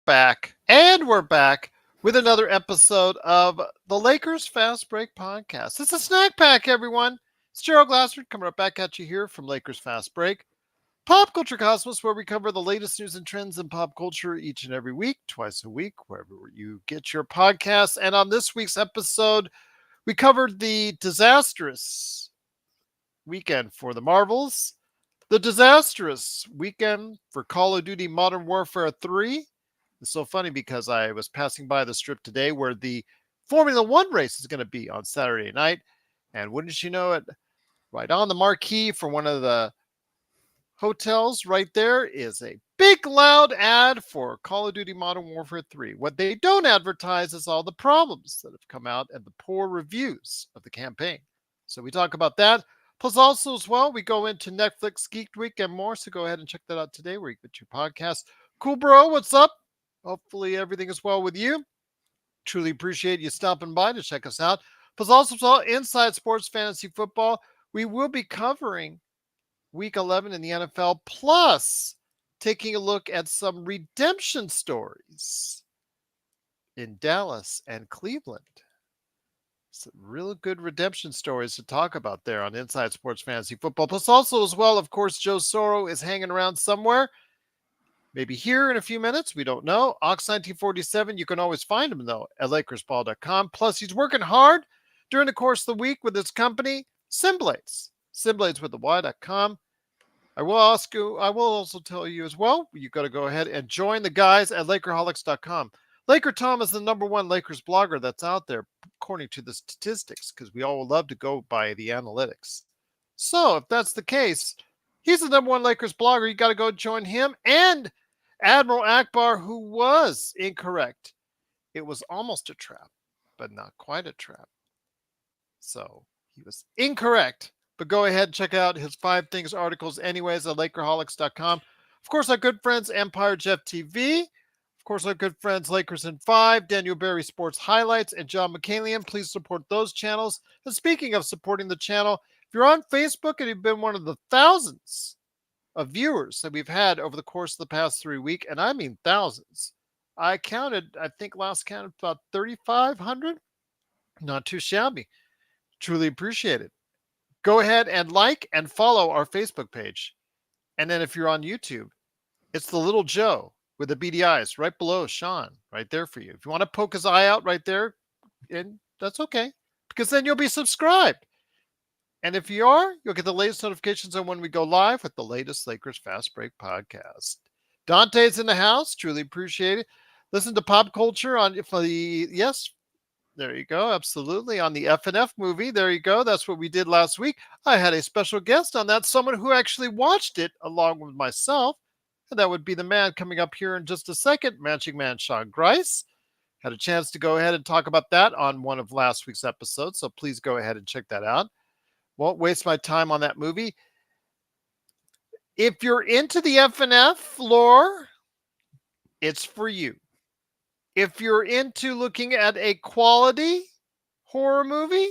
back. And we're back with another episode of the Lakers Fast Break Podcast. It's a snack pack, everyone. It's Gerald Glassford coming right back at you here from Lakers Fast Break. Pop Culture Cosmos, where we cover the latest news and trends in pop culture each and every week, twice a week, wherever you get your podcasts. And on this week's episode, we covered the disastrous weekend for the Marvels, the disastrous weekend for Call of Duty Modern Warfare 3. It's so funny because I was passing by the strip today where the Formula One race is going to be on Saturday night. And wouldn't you know it, right on the marquee for one of the hotels right there is a big loud ad for Call of Duty Modern Warfare 3. What they don't advertise is all the problems that have come out and the poor reviews of the campaign. So we talk about that. Plus also as well, we go into Netflix Geek Week and more. So go ahead and check that out today where you get your podcast. Cool, bro. What's up? Hopefully everything is well with you. Truly appreciate you stopping by to check us out. Plus also as well, Inside Sports Fantasy Football. We will be covering Week 11 in the NFL, plus taking a look at some redemption stories in Dallas and Cleveland. Some real good redemption stories to talk about there on Inside Sports Fantasy Football. Plus also as well, of course, Joe Soro is hanging around somewhere. Maybe here in a few minutes. We don't know. Ox1947, you can always find him, though, at LakersBall.com. Plus, he's working hard during the course of the week with his company, Simblades. Simblades with the Y.com. I will also tell you as well, you got to go ahead and join the guys at Lakerholics.com. Laker Tom is the #1 Lakers blogger that's out there, according to the statistics, because we all love to go by the analytics. So, if that's the case, he's the #1 Lakers blogger. You got to go join him and Admiral Akbar, who was incorrect. It was almost a trap, but not quite a trap. So he was incorrect. But go ahead and check out his 5 Things articles anyways at Lakerholics.com. Of course, our good friends Empire Jeff TV. Of course, our good friends Lakers in 5, Daniel Berry Sports Highlights, and John McCallion. Please support those channels. And speaking of supporting the channel, if you're on Facebook and you've been one of the thousands of viewers that we've had over the course of the past 3 weeks, and I mean thousands, I think last counted about 3,500. Not too shabby. Truly appreciate it. Go ahead and like and follow our Facebook page. And then if you're on YouTube, it's the little Joe with the beady eyes right below Sean, right there for you. If you want to poke his eye out right there, and that's okay, because then you'll be subscribed. And if you are, you'll get the latest notifications on when we go live with the latest Lakers Fast Break podcast. Dante's in the house. Truly appreciate it. Listen to Pop Culture on yes, there you go. Absolutely. On the F&F movie. There you go. That's what we did last week. I had a special guest on that, someone who actually watched it along with myself. And that would be the man coming up here in just a second, Manching Man Sean Grice. Had a chance to go ahead and talk about that on one of last week's episodes. So please go ahead and check that out. Won't waste my time on that movie. If you're into the F&F lore, it's for you. If you're into looking at a quality horror movie,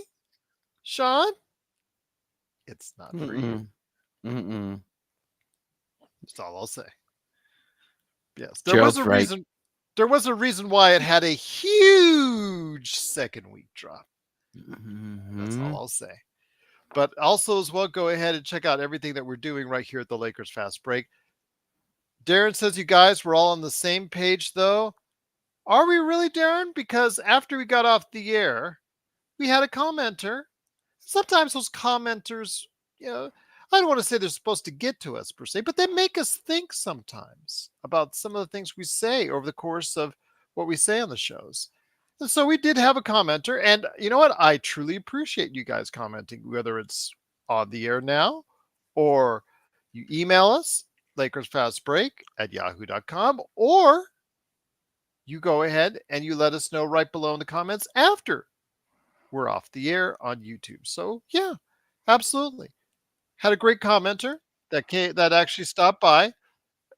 Sean, it's not for you. That's all I'll say. Yes, there was a reason. There was a reason why it had a huge second week drop. That's all I'll say. But also as well, go ahead and check out everything that we're doing right here at the Lakers Fast Break. Darren says, you guys, we're all on the same page, though. Are we really, Darren? Because after we got off the air, we had a commenter. Sometimes those commenters, I don't want to say they're supposed to get to us per se, but they make us think sometimes about some of the things we say over the course of what we say on the shows. And so we did have a commenter, and you know what? I truly appreciate you guys commenting, whether it's on the air now or you email us, LakersFastBreak@yahoo.com, or you go ahead and you let us know right below in the comments after we're off the air on YouTube. So yeah, absolutely. Had a great commenter that actually stopped by.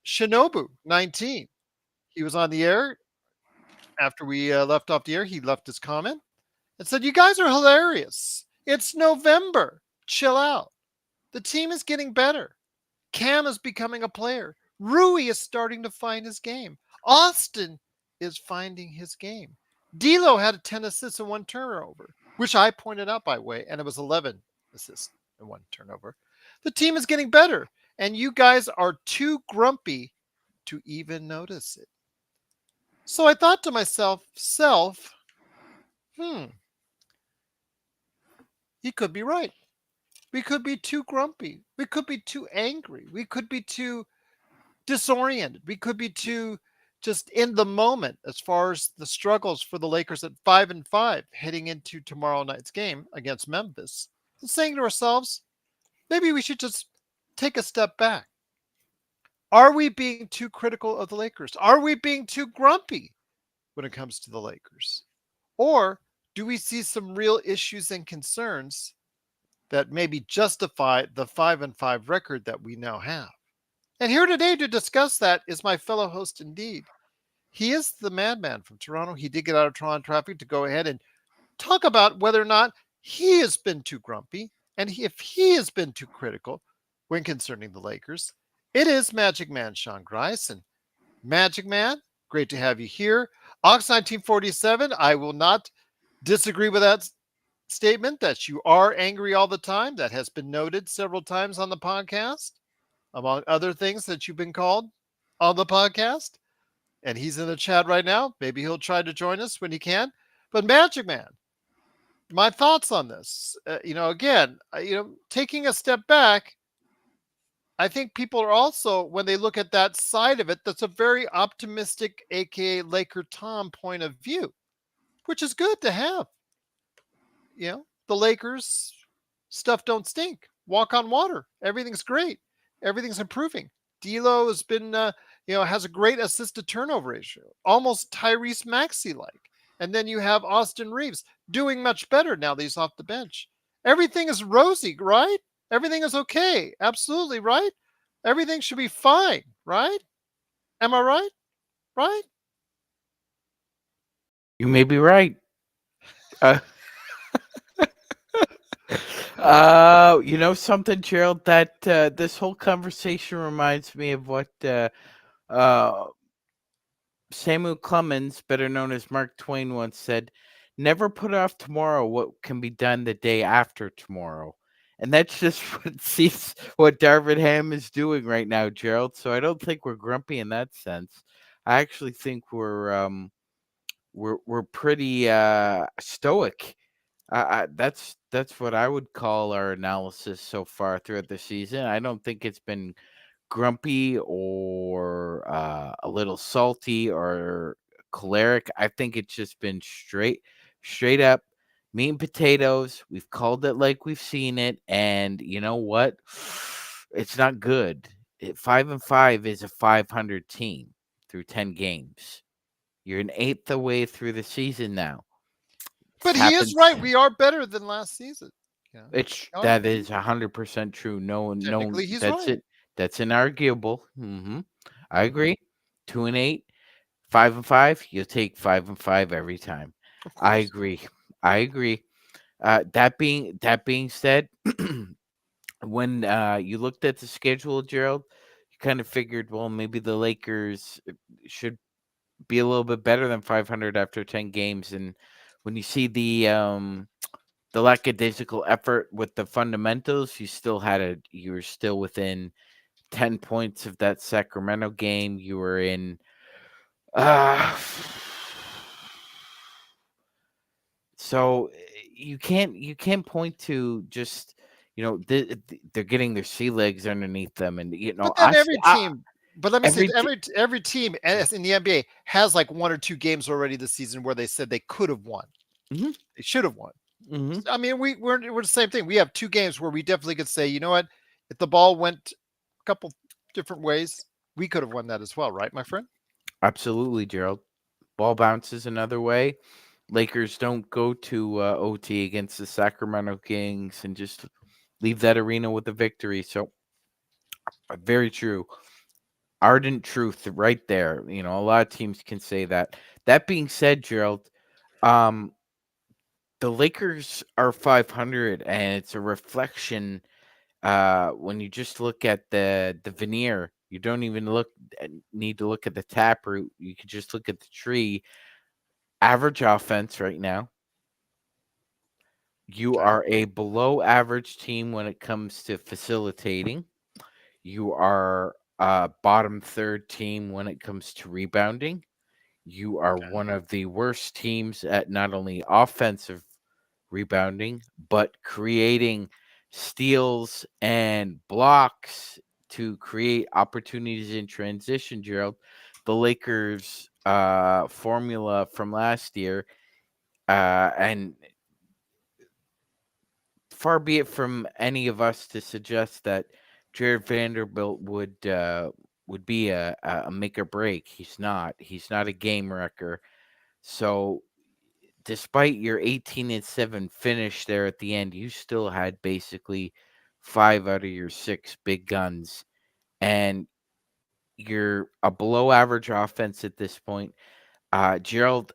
Shinobu19. He was on the air after we left off the air. He left his comment and said, you guys are hilarious. It's November. Chill out. The team is getting better. Cam is becoming a player. Rui is starting to find his game. Austin is finding his game. D'Lo had 10 assists and one turnover, which I pointed out by the way, and it was 11 assists and one turnover. The team is getting better, and you guys are too grumpy to even notice it. So I thought to myself, hmm, he could be right. We could be too grumpy. We could be too angry. We could be too disoriented. We could be too just in the moment as far as the struggles for the Lakers at 5-5 heading into tomorrow night's game against Memphis. And saying to ourselves, maybe we should just take a step back. Are we being too critical of the Lakers? Are we being too grumpy when it comes to the Lakers? Or do we see some real issues and concerns that maybe justify the 5-5 record that we now have? And here today to discuss that is my fellow host indeed. He is the madman from Toronto. He did get out of Toronto traffic to go ahead and talk about whether or not he has been too grumpy and if he has been too critical when concerning the Lakers. It is Magic Man Sean Grice. And Magic Man, great to have you here. Ox 1947, I will not disagree with that statement that you are angry all the time. That has been noted several times on the podcast, among other things that you've been called on the podcast. And he's in the chat right now. Maybe he'll try to join us when he can. But Magic Man, my thoughts on this. Again, taking a step back, I think people are also, when they look at that side of it, that's a very optimistic, aka Laker Tom point of view, which is good to have. The Lakers stuff don't stink. Walk on water. Everything's great. Everything's improving. D'Lo has been, has a great assist to turnover ratio, almost Tyrese Maxey like. And then you have Austin Reeves doing much better now that he's off the bench. Everything is rosy, right? Everything is okay. Absolutely, right? Everything should be fine, right? Am I right? Right? You may be right. Uh, you know something, Gerald? That this whole conversation reminds me of what uh, Samuel Clemens, better known as Mark Twain, once said: "Never put off tomorrow what can be done the day after tomorrow." And that's just what seems what Darvin Ham is doing right now, Gerald. So I don't think we're grumpy in that sense. I actually think we're pretty stoic. That's what I would call our analysis so far throughout the season. I don't think it's been grumpy or a little salty or choleric. I think it's just been straight up meat and potatoes. We've called it like we've seen it, and you know what? It's not good. 5-5 is a 500 team through 10 games. You're an eighth away through the season now. It's But he is happened. right. We are better than last season. Yeah, It's we are. that is 100% true. No, Technically, he's that's right. it. That's inarguable. I agree. 2-8, 5-5. You'll take 5-5 every time. Of I course. agree. I agree. That being said, when you looked at the schedule, Gerald, you kind of figured, well, maybe the Lakers should be a little bit better than 500 after 10 games, and when you see the lackadaisical effort with the fundamentals, you were still within 10 points of that Sacramento game. You were in uh so you can't point to just they're getting their sea legs underneath them, and But then every team, but let me say, every t- every team in the NBA has like one or two games already this season where they said they could have won. mhm, They should have won. mhm. I mean, we're the same thing. We have two games where we definitely could say, you know what, if the ball went a couple different ways, we could have won that as well, right, my friend? Absolutely, Gerald. Ball bounces another way. Lakers don't go to OT against the Sacramento Kings and just leave that arena with a victory. So, very true. Ardent truth right there. A lot of teams can say that. That being said, Gerald, um, the Lakers are 500, and it's a reflection when you just look at the veneer. You don't even need to look at the taproot. You could just look at the tree. Average offense right now. You Okay. are a below average team when it comes to facilitating. You are a bottom third team when it comes to rebounding. You are Okay. one of the worst teams at not only offensive rebounding, but creating steals and blocks to create opportunities in transition, Gerald. The Lakers formula from last year, and far be it from any of us to suggest that Jared Vanderbilt would be a make or break. He's not. He's not a game wrecker. So despite your 18-7 finish there at the end, you still had basically 5 out of your 6 big guns, and you're a below average offense at this point. Gerald,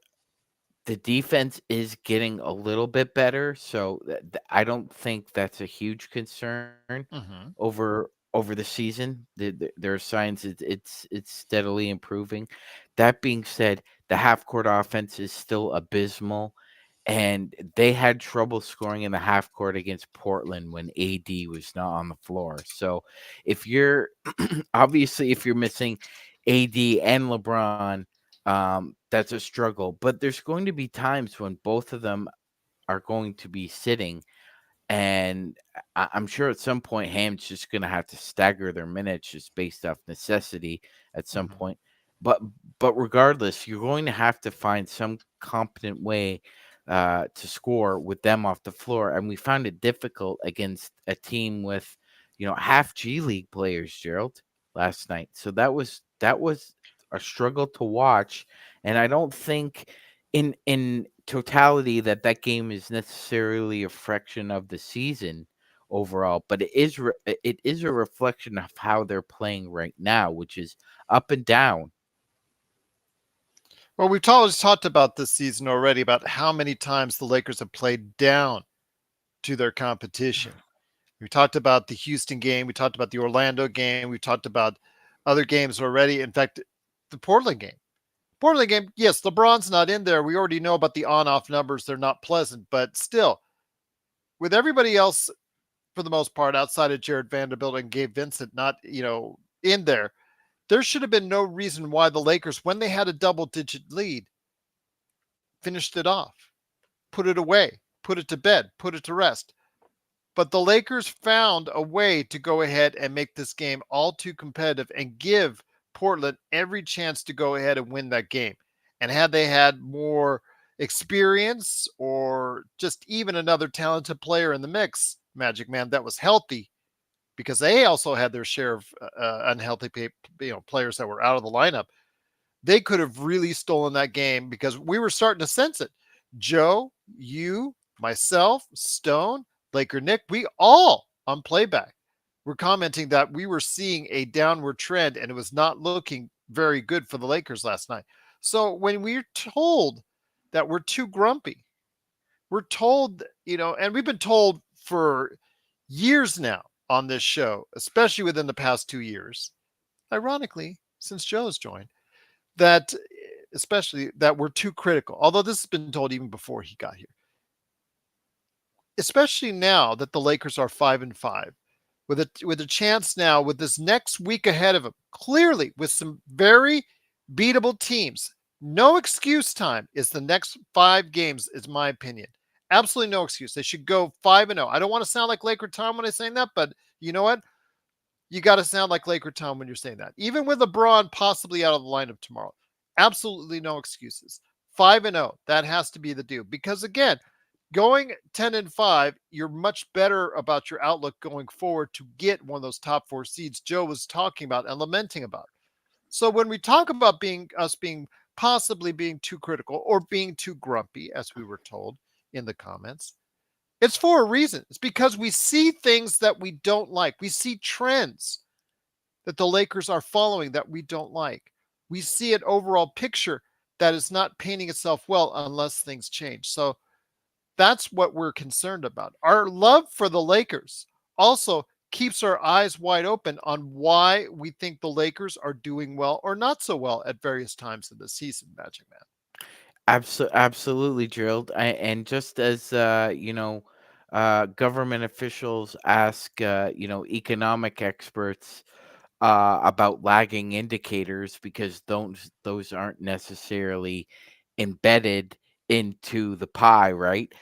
the defense is getting a little bit better, so I don't think that's a huge concern Mm-hmm. over the season. There are signs it's steadily improving. That being said, the half court offense is still abysmal, and they had trouble scoring in the half court against Portland when AD was not on the floor. So if you're obviously if you're missing AD and LeBron, that's a struggle. But there's going to be times when both of them are going to be sitting, and I'm sure at some point Ham's just going to have to stagger their minutes just based off necessity at some Mm-hmm. point. But but regardless, you're going to have to find some competent way to score with them off the floor, and we found it difficult against a team with half G League players, Gerald, last night. So that was a struggle to watch, and I don't think in totality that game is necessarily a fraction of the season overall, but it is a reflection of how they're playing right now, which is up and down. Well, we've always talked about this season already about how many times the Lakers have played down to their competition. We talked about the Houston game. We talked about the Orlando game. We talked about other games already. In fact, the Portland game. Portland game, yes, LeBron's not in there. We already know about the on off numbers. They're not pleasant, but still, with everybody else, for the most part, outside of Jared Vanderbilt and Gabe Vincent not, in there should have been no reason why the Lakers, when they had a double digit lead, finished it off, put it away, put it to bed, put it to rest. But the Lakers found a way to go ahead and make this game all too competitive and give Portland every chance to go ahead and win that game. And had they had more experience or just even another talented player in the mix, Magic Man, that was healthy, because they also had their share of unhealthy players that were out of the lineup, they could have really stolen that game because we were starting to sense it. Joe, you, myself, Stone, Laker Nick, we all on playback were commenting that we were seeing a downward trend and it was not looking very good for the Lakers last night. So when we're told that we're too grumpy, we're told, and we've been told for years now on this show, especially within the past 2 years, ironically, since Joe's joined, that especially that we're too critical. Although this has been told even before he got here. Especially now that the Lakers are 5-5, with a chance now with this next week ahead of them, clearly with some very beatable teams. No excuse time is the next 5 games, is my opinion. Absolutely no excuse. They should go 5-0. I don't want to sound like Laker Tom when I say that, but you know what? You got to sound like Laker Tom when you're saying that. Even with LeBron possibly out of the lineup tomorrow, absolutely no excuses. 5-0, that has to be the do. Because again, going 10-5, you're much better about your outlook going forward to get one of those top 4 seeds Joe was talking about and lamenting about. So when we talk about being possibly being too critical or being too grumpy, as we were told in the comments, it's for a reason. It's because we see things that we don't like. We see trends that the Lakers are following that we don't like. We see an overall picture that is not painting itself well unless things change. So that's what we're concerned about. Our love for the Lakers also keeps our eyes wide open on why we think the Lakers are doing well or not so well at various times in the season, Magic Man. Absolutely, Gerald. And just as government officials ask, economic experts about lagging indicators because those aren't necessarily embedded into the pie, right?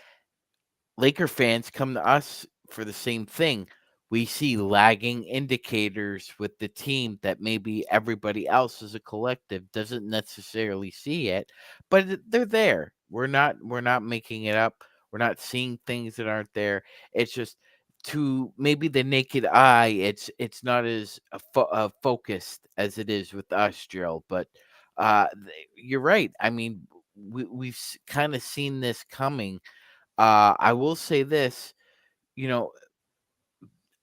Laker fans come to us for the same thing. We see lagging indicators with the team that maybe everybody else as a collective doesn't necessarily see it, but they're there. We're not making it up. We're not seeing things that aren't there. It's just to maybe the naked eye, it's not as focused as it is with us, Gerald. But you're right. I mean, we've kind of seen this coming. I will say this, you know,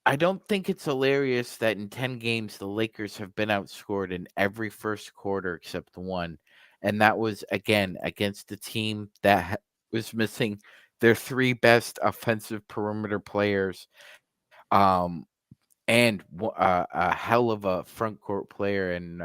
I don't think it's hilarious that in 10 games the Lakers have been outscored in every first quarter except one. And that was again against a team that was missing their three best offensive perimeter players. And a hell of a front court player. And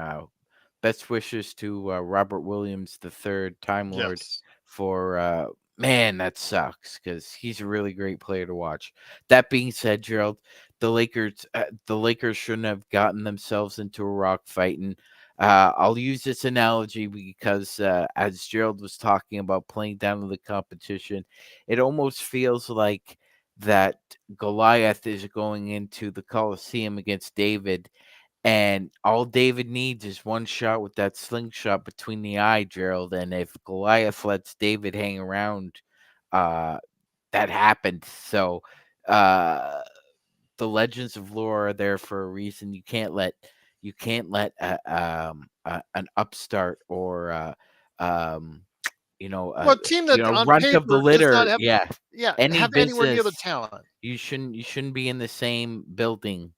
best wishes to Robert Williams the third, Time Lord, Yes. for man, that sucks because he's a really great player to watch. That being said, Gerald, the Lakers shouldn't have gotten themselves into a rock fight. And I'll use this analogy because as Gerald was talking about playing down to the competition, it almost feels like that Goliath is going into the Colosseum against David, and all David needs is one shot with that slingshot between the eye, Gerald. And if Goliath lets David hang around, uh, that happened. So uh, the legends of lore are there for a reason. You can't let an upstart or um, Well, a team that on runt of the paper does not litter, have, yeah, yeah, any have anywhere near the business. talent. You shouldn't be in the same building,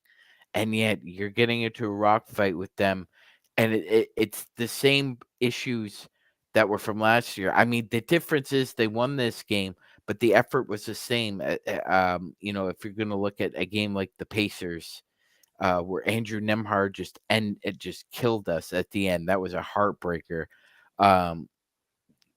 and yet you're getting into a rock fight with them, and it's the same issues that were from last year. I mean, the difference is they won this game, but the effort was the same. If you're going to look at a game like the Pacers, where Andrew Nemhard just killed us at the end, that was a heartbreaker. Um,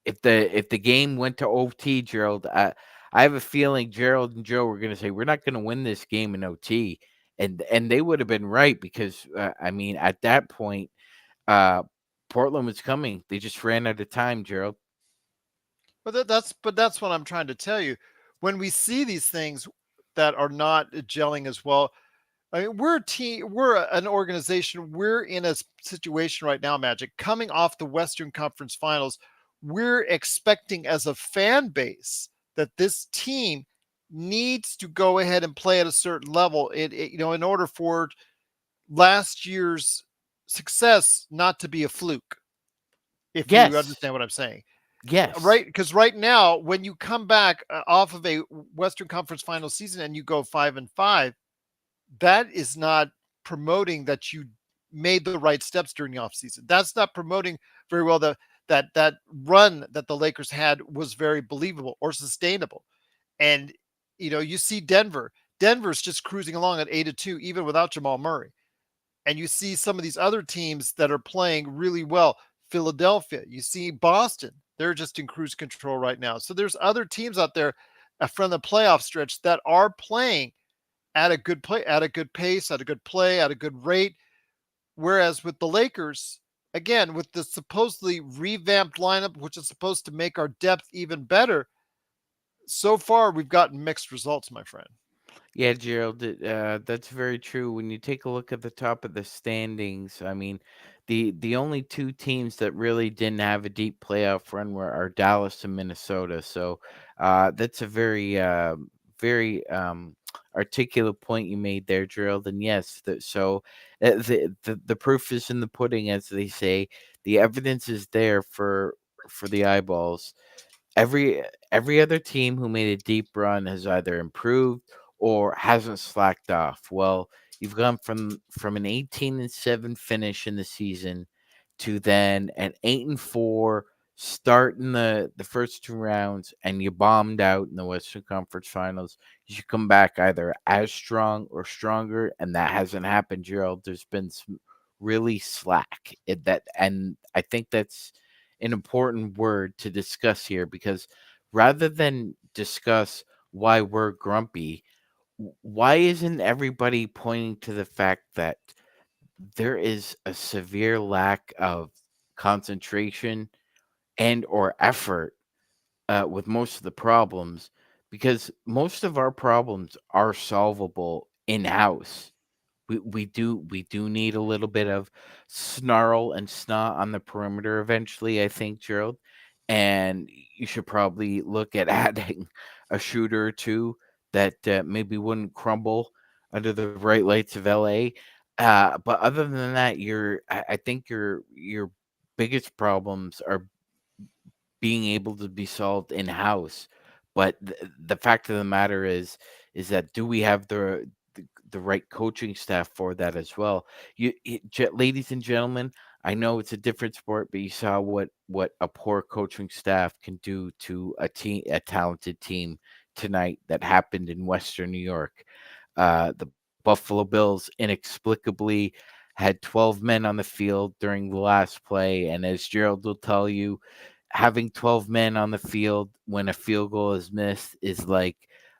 if the game went to OT, Gerald, I have a feeling Gerald and Joe were going to say we're not going to win this game in OT, and they would have been right because I mean at that point, uh, Portland was coming. They just ran out of time, Gerald. But that's what I'm trying to tell you. When we see these things that are not gelling as well, I mean, we're a team, an organization, we're in a situation right now, Magic, coming off the Western Conference Finals. We're expecting as a fan base that this team needs to go ahead and play at a certain level. In order for last year's success not to be a fluke, if you Yes, understand what I'm saying. yes, Right, because right now, when you come back off of a Western Conference Final season and you go 5-5, that is not promoting that you made the right steps during the offseason. That's not promoting very well that run that the Lakers had was very believable or sustainable. And you see Denver's just cruising along at 8-2 even without Jamal Murray. And you see some of these other teams that are playing really well. Philadelphia, you see Boston, they're just in cruise control right now. So there's other teams out there from the playoff stretch that are playing at a good pace, at a good play, at a good rate. Whereas with the Lakers, again, with the supposedly revamped lineup, which is supposed to make our depth even better, so far we've gotten mixed results, my friend. yeah, Gerald. That's very true. When you take a look at the top of the standings, I mean, the only two teams that really didn't have a deep playoff run were are Dallas and Minnesota. So that's a very articulate point you made there, Gerald. And yes, the proof is in the pudding, as they say. The evidence is there for the eyeballs. Every other team who made a deep run has either improved or hasn't slacked off. Well, you've gone from an 18-7 finish in the season to then an 8-4 start in the first two rounds and you bombed out in the Western Conference Finals, you should come back either as strong or stronger, and that hasn't happened, Gerald. There's been some really slack. And I think that's an important word to discuss here, because rather than discuss why we're grumpy, why isn't everybody pointing to the fact that there is a severe lack of concentration and or effort with most of the problems, because most of our problems are solvable in house. We do need a little bit of snarl and snot on the perimeter eventually, I think, Gerald. And you should probably look at adding a shooter or two that maybe wouldn't crumble under the bright lights of LA. But other than that, I think your biggest problems are being able to be solved in house. But the fact of the matter is that, do we have the right coaching staff for that as well? Ladies and gentlemen, I know it's a different sport, but you saw what a poor coaching staff can do to a talented team tonight that happened in Western New York. The Buffalo Bills inexplicably had 12 men on the field during the last play, and as Gerald will tell you, having 12 men on the field when a field goal is missed is like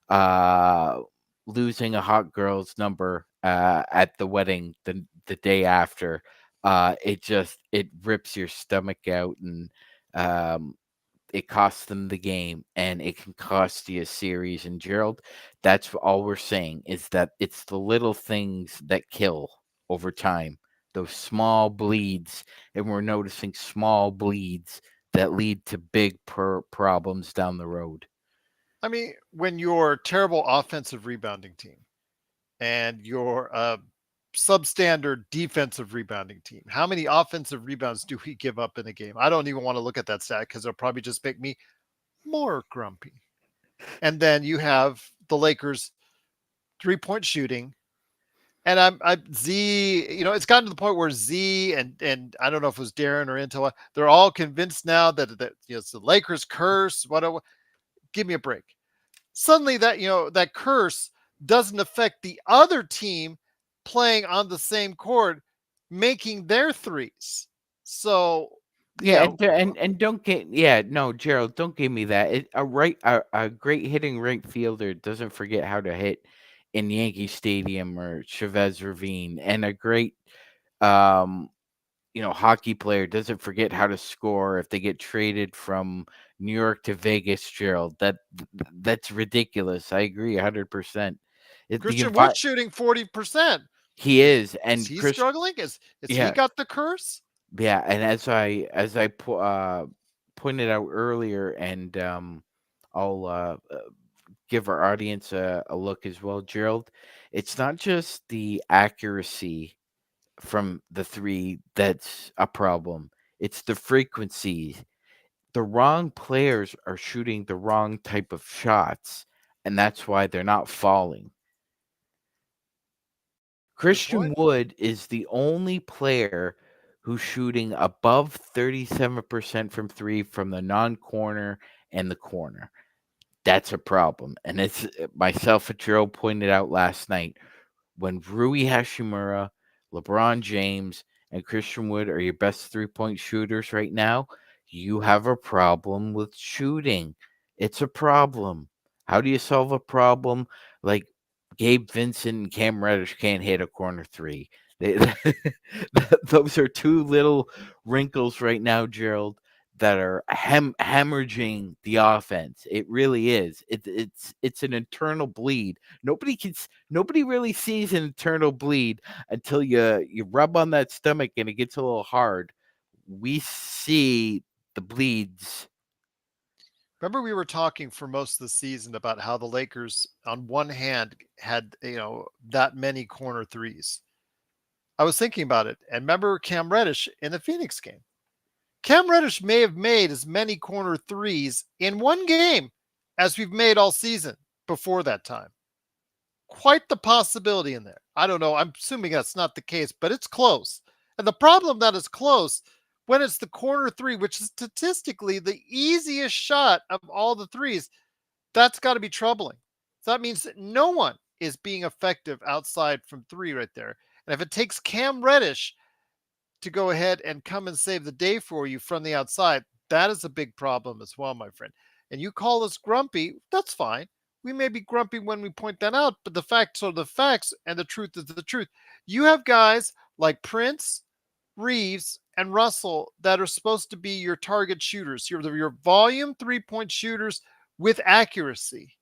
uh losing a hot girl's number at the wedding the day after. It rips your stomach out, and um it costs them the game, and it can cost you a series. And Gerald, that's all we're saying, is that it's the little things that kill over time. Those small bleeds, and we're noticing small bleeds that lead to big problems down the road. I mean, when you're a terrible offensive rebounding team and you're a substandard defensive rebounding team, how many offensive rebounds do we give up in a game? I don't even want to look at that stat because it'll probably just make me more grumpy. And then you have the Lakers 3-point shooting. And I Z, it's gotten to the point where Z and I don't know if it was Darren or Intel, they're all convinced now that it's the Lakers curse. Give me a break. Suddenly that curse doesn't affect the other team playing on the same court, making their threes. So Yeah, yeah, and don't get, yeah, no, Gerald, don't give me that. A great hitting right fielder doesn't forget how to hit in Yankee Stadium or Chavez Ravine, and a great um hockey player doesn't forget how to score if they get traded from New York to Vegas, Gerald. That's ridiculous. I agree 100%. The Christian Wood shooting 40%. He Is is, is and he Chris, struggling? Is he yeah, got the curse? yeah, and as I pointed out earlier, and I'll give our audience a look as well, Gerald. It's not just the accuracy from the three that's a problem. It's the frequency. The wrong players are shooting the wrong type of shots, and that's why they're not falling. Good Christian point. Wood is the only player who's shooting above 37% from three from the non corner and the corner. That's a problem. And it's myself and Joe pointed out last night, when Rui Hashimura, LeBron James, and Christian Wood are your best 3-point shooters right now, you have a problem with shooting. It's a problem. How do you solve a problem like Gabe Vincent and Cam Reddish can't hit a corner three? They, those are two little wrinkles right now, Gerald, that are hemorrhaging the offense. It really is. It's an internal bleed. Nobody really sees an internal bleed until you rub on that stomach and it gets a little hard. We see the bleeds. Remember, we were talking for most of the season about how the Lakers, on one hand, had that many corner threes. I was thinking about it, and remember Cam Reddish in the Phoenix game. Cam Reddish may have made as many corner threes in one game as we've made all season before that time. Quite the possibility in there. I don't know. I'm assuming that's not the case, but it's close. And the problem that is close, when it's the corner three, which is statistically the easiest shot of all the threes, that's got to be troubling. So that means that no one is being effective outside from three right there. And if it takes Cam Reddish to go ahead and come and save the day for you from the outside, that is a big problem as well, my friend. And you call us grumpy, that's fine. We may be grumpy when we point that out, but the facts are the facts and the truth is the truth. You have guys like Prince, Reeves, and Russell that are supposed to be your target shooters, your volume 3-point shooters with accuracy.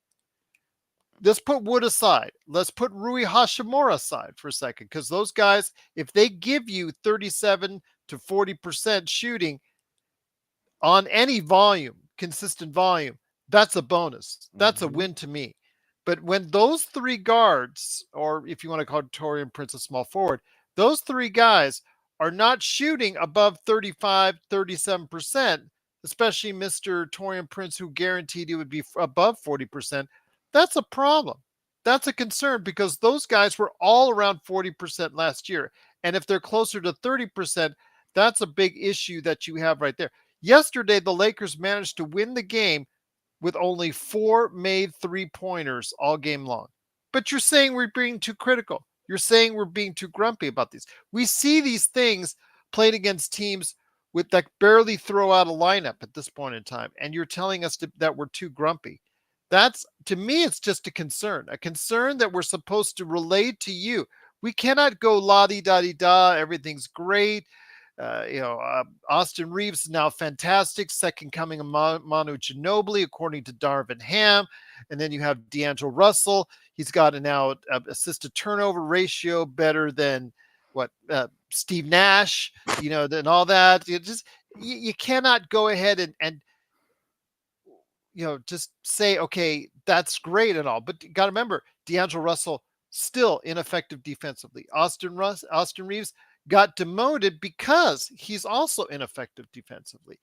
Let's put Wood aside. Let's put Rui Hashimura aside for a second, because those guys, if they give you 37 to 40% shooting on any volume, consistent volume, that's a bonus. That's a Mm-hmm. win to me. But when those three guards, or if you want to call Torian Prince a small forward, those three guys are not shooting above 35, 37%, especially Mr. Torian Prince, who guaranteed he would be above 40%, that's a problem. That's a concern because those guys were all around 40% last year. And if they're closer to 30%, that's a big issue that you have right there. Yesterday, the Lakers managed to win the game with only 4 made 3-pointers all game long. But you're saying we're being too critical. You're saying we're being too grumpy about these. We see these things played against teams with that barely throw out a lineup at this point in time, and you're telling us that we're too grumpy. That's, to me, it's just a concern that we're supposed to relay to you. We cannot go la di da di da. Everything's great. Austin Reeves is now fantastic, second coming of Manu Ginobili, according to Darvin Ham. And then you have D'Angelo Russell. He's got now assist to turnover ratio better than Steve Nash, and all that. You cannot go ahead and just say, okay, that's great and all. But you got to remember, D'Angelo Russell still ineffective defensively. Austin Reeves got demoted because he's also ineffective defensively.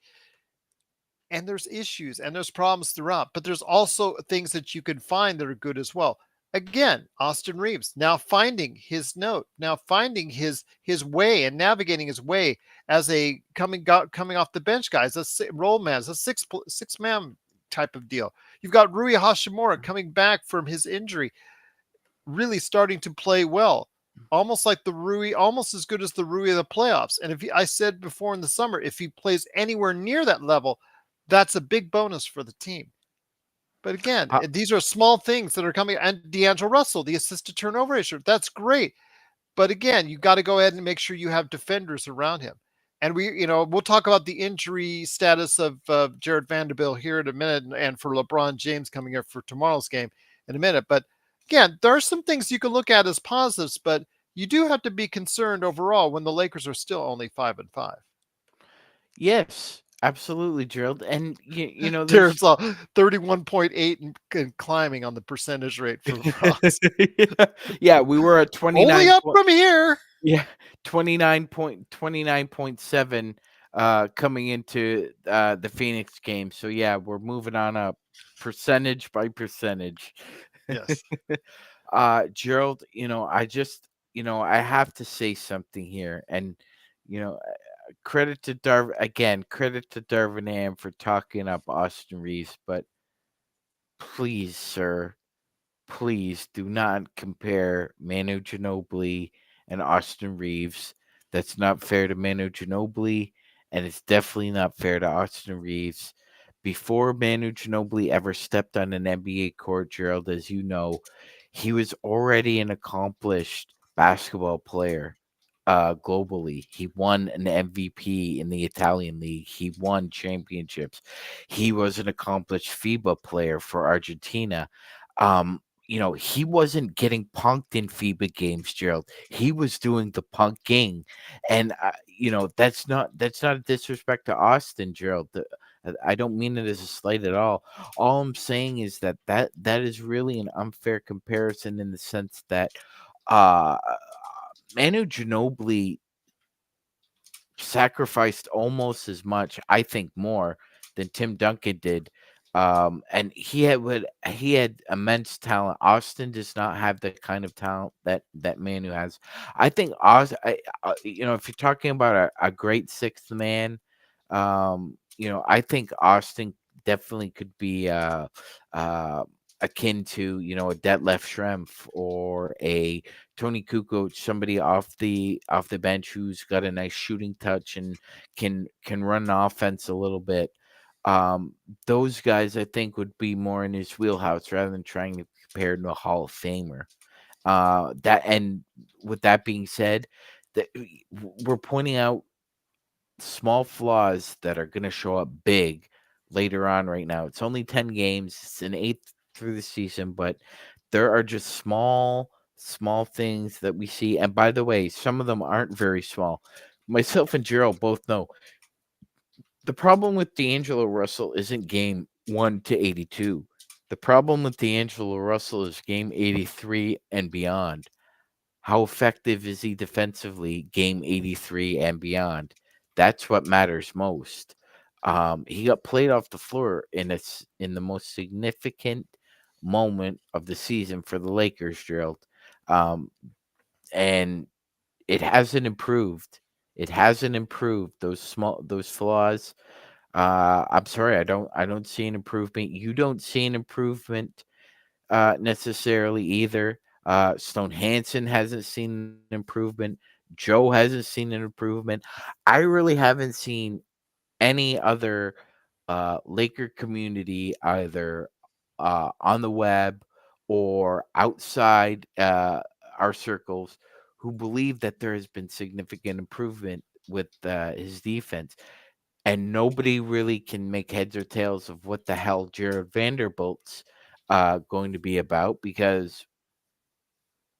And there's issues and there's problems throughout, but there's also things that you can find that are good as well. Again, Austin Reeves now finding his note, now finding his way and navigating his way as a coming off the bench guy, as a role man, as a six man type of deal. You've got Rui Hashimura coming back from his injury, really starting to play well, almost like the Rui, almost as good as the Rui of the playoffs. And I said before in the summer, if he plays anywhere near that level, that's a big bonus for the team. But again, these are small things that are coming. And D'Angelo Russell, the assist to turnover ratio, that's great. But again, you got to go ahead and make sure you have defenders around him. And we'll talk about the injury status of Jared Vanderbilt here in a minute, and for LeBron James coming up for tomorrow's game in a minute. But again, there are some things you can look at as positives, but you do have to be concerned overall when the Lakers are still only 5-5. Yes, absolutely, Gerald. And There's there's 31.8 and climbing on the percentage rate for lacrosse. yeah, we were at Only 29. up from here. Yeah, 29.7 coming into the Phoenix game. So yeah, we're moving on up percentage by percentage. Yes. Gerald, I have to say something here, and credit to Darvin Ham for talking up Austin Reeves, but please, sir, please do not compare Manu Ginobili and Austin Reeves. That's not fair to Manu Ginobili, and it's definitely not fair to Austin Reeves. Before Manu Ginobili ever stepped on an NBA court, Gerald, as you know, he was already an accomplished basketball player globally. He won an MVP in the Italian league. He won championships. He was an accomplished FIBA player for Argentina. He wasn't getting punked in FIBA games, Gerald. He was doing the punking, and that's not a disrespect to Austin, Gerald. I don't mean it as a slight at all. All I'm saying is that is really an unfair comparison in the sense that uh, Manu Ginobili sacrificed almost as much, I think more, than Tim Duncan did. And he had immense talent. Austin does not have the kind of talent that Manu has. I think if you're talking about a great sixth man, I think Austin definitely could be uh, akin to a Detlef Schrempf or a Tony Kukoc, somebody off the bench who's got a nice shooting touch and can run an offense a little bit. Um, those guys I think would be more in his wheelhouse rather than trying to compare to a Hall of Famer. That and with that being said, that we're pointing out small flaws that are going to show up big later on. Right now, it's only 10 games. It's an eighth through the season, but there are just small things that we see. And by the way, some of them aren't very small. Myself and Gerald both know the problem with D'Angelo Russell isn't game 1 to 82. The problem with D'Angelo Russell is game 83 and beyond. How effective is he defensively game 83 and beyond? That's what matters most. He got played off the floor in the most significant moment of the season for the Lakers, Gerald. Um, and it hasn't improved. It hasn't improved. Those flaws, I'm sorry, I don't see an improvement. You don't see an improvement necessarily either. Stone Hansen hasn't seen an improvement. Joe hasn't seen an improvement. I really haven't seen any other Laker community either on the web or outside our circles who believe that there has been significant improvement with his defense. And nobody really can make heads or tails of what the hell Jared Vanderbilt's going to be about because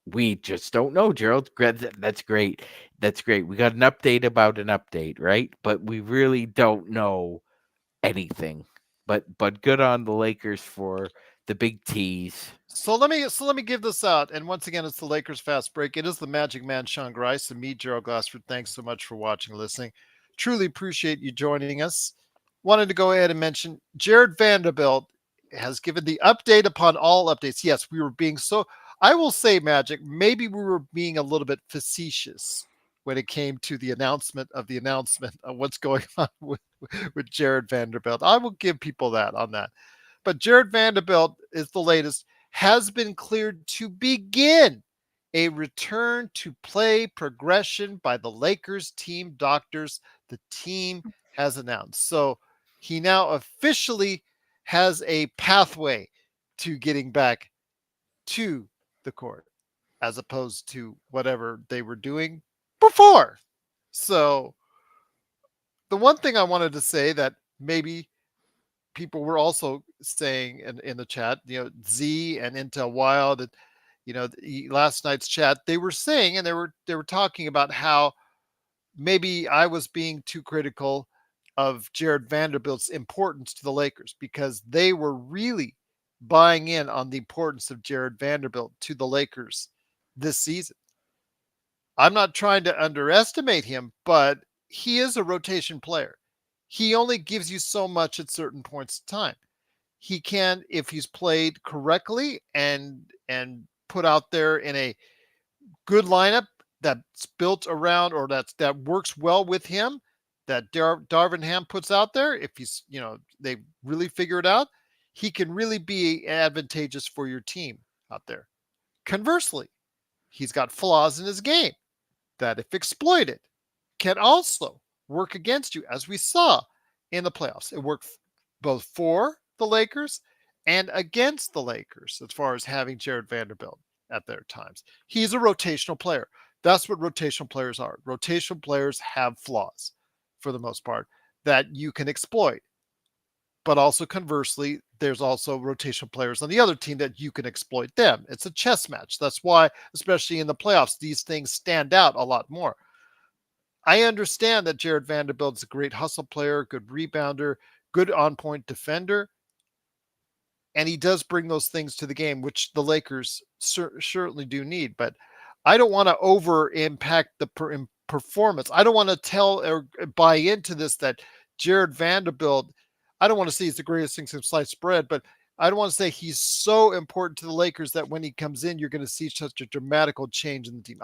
we just don't know, Gerald. That's great. That's great. We got an update about an update, right? But we really don't know anything. But good on the Lakers for the big tease. So let me give this out. And once again, it's the Lakers Fast Break. It is the Magic Man Sean Grice and me, Gerald Glassford. Thanks so much for watching and listening. Truly appreciate you joining us. Wanted to go ahead and mention Jared Vanderbilt has given the update upon all updates. Yes, we were being so. I will say, Magic. Maybe we were being a little bit facetious when it came to the announcement of what's going on with Jared Vanderbilt. I will give people that on that. But Jared Vanderbilt is the latest, has been cleared to begin a return to play progression by the Lakers team doctors. The team has announced. So he now officially has a pathway to getting back to the court as opposed to whatever they were doing before. So the one thing I wanted to say that maybe people were also saying in the chat, Z and Intel Wild, last night's chat, they were saying and they were talking about how maybe I was being too critical of Jared Vanderbilt's importance to the Lakers because they were really buying in on the importance of Jared Vanderbilt to the Lakers this season. I'm not trying to underestimate him, but he is a rotation player. He only gives you so much at certain points in time. He can, if he's played correctly and put out there in a good lineup that's built around or that works well with him, that Darvin Ham puts out there. If they really figure it out, he can really be advantageous for your team out there. Conversely, he's got flaws in his game that, if exploited, can also work against you, as we saw in the playoffs. It worked both for the Lakers and against the Lakers as far as having Jared Vanderbilt at their times. He's a rotational player. That's what rotational players are. Rotational players have flaws for the most part that you can exploit. But also conversely, there's also rotational players on the other team that you can exploit them. It's a chess match. That's why, especially in the playoffs, these things stand out a lot more. I understand that Jared Vanderbilt is a great hustle player, good rebounder, good on point defender, and he does bring those things to the game, which the Lakers certainly do need. But I don't want to over impact the performance. I don't want to tell or buy into this that Jared Vanderbilt I don't want to say he's the greatest thing since sliced bread, but I don't want to say he's so important to the Lakers that when he comes in, you're going to see such a dramatical change in the team.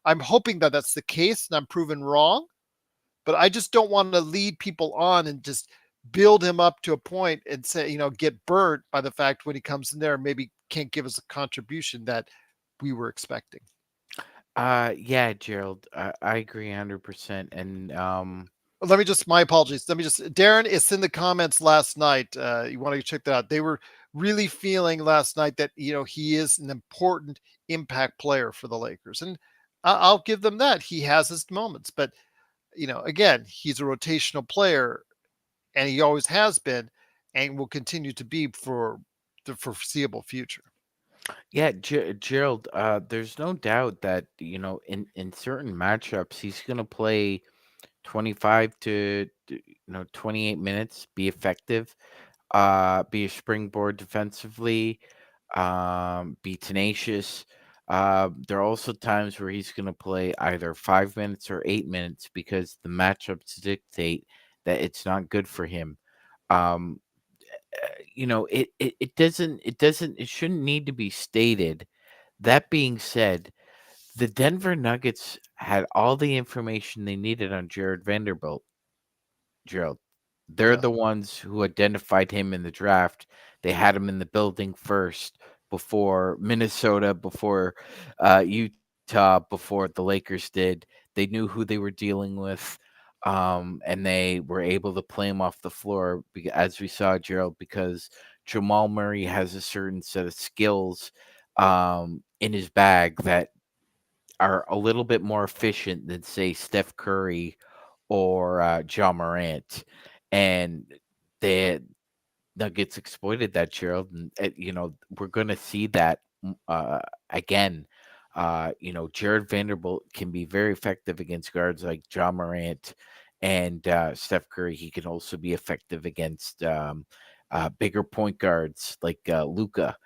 I'm hoping that that's the case, and I'm proven wrong. But I just don't want to lead people on and just build him up to a point and say, get burnt by the fact when he comes in there, maybe can't give us a contribution that we were expecting. Yeah, Gerald, I agree 100%. And Let me just, my apologies. Let me just, Darren, it's in the comments last night. You want to check that out. They were really feeling last night that, he is an important impact player for the Lakers. And I'll give them that. He has his moments, but, again, he's a rotational player and he always has been and will continue to be for the foreseeable future. yeah, Gerald, there's no doubt that, in certain matchups, he's going to play 25 to 28 minutes, be effective, be a springboard defensively, be tenacious. There are also times where he's going to play either 5 minutes or 8 minutes because the matchups dictate that it's not good for him. Um, it shouldn't need to be stated. That being said, the Denver Nuggets had all the information they needed on Jared Vanderbilt. Gerald. They're Yeah. the ones who identified him in the draft. They had him in the building first before Minnesota, before Utah, before the Lakers did. They knew who they were dealing with, and they were able to play him off the floor, as we saw, Gerald, because Jamal Murray has a certain set of skills in his bag that are a little bit more efficient than, say, Steph Curry or John Morant, and the Nuggets exploited that, Gerald. And we're going to see that again. Jared Vanderbilt can be very effective against guards like John Morant and Steph Curry. He can also be effective against bigger point guards like Luca.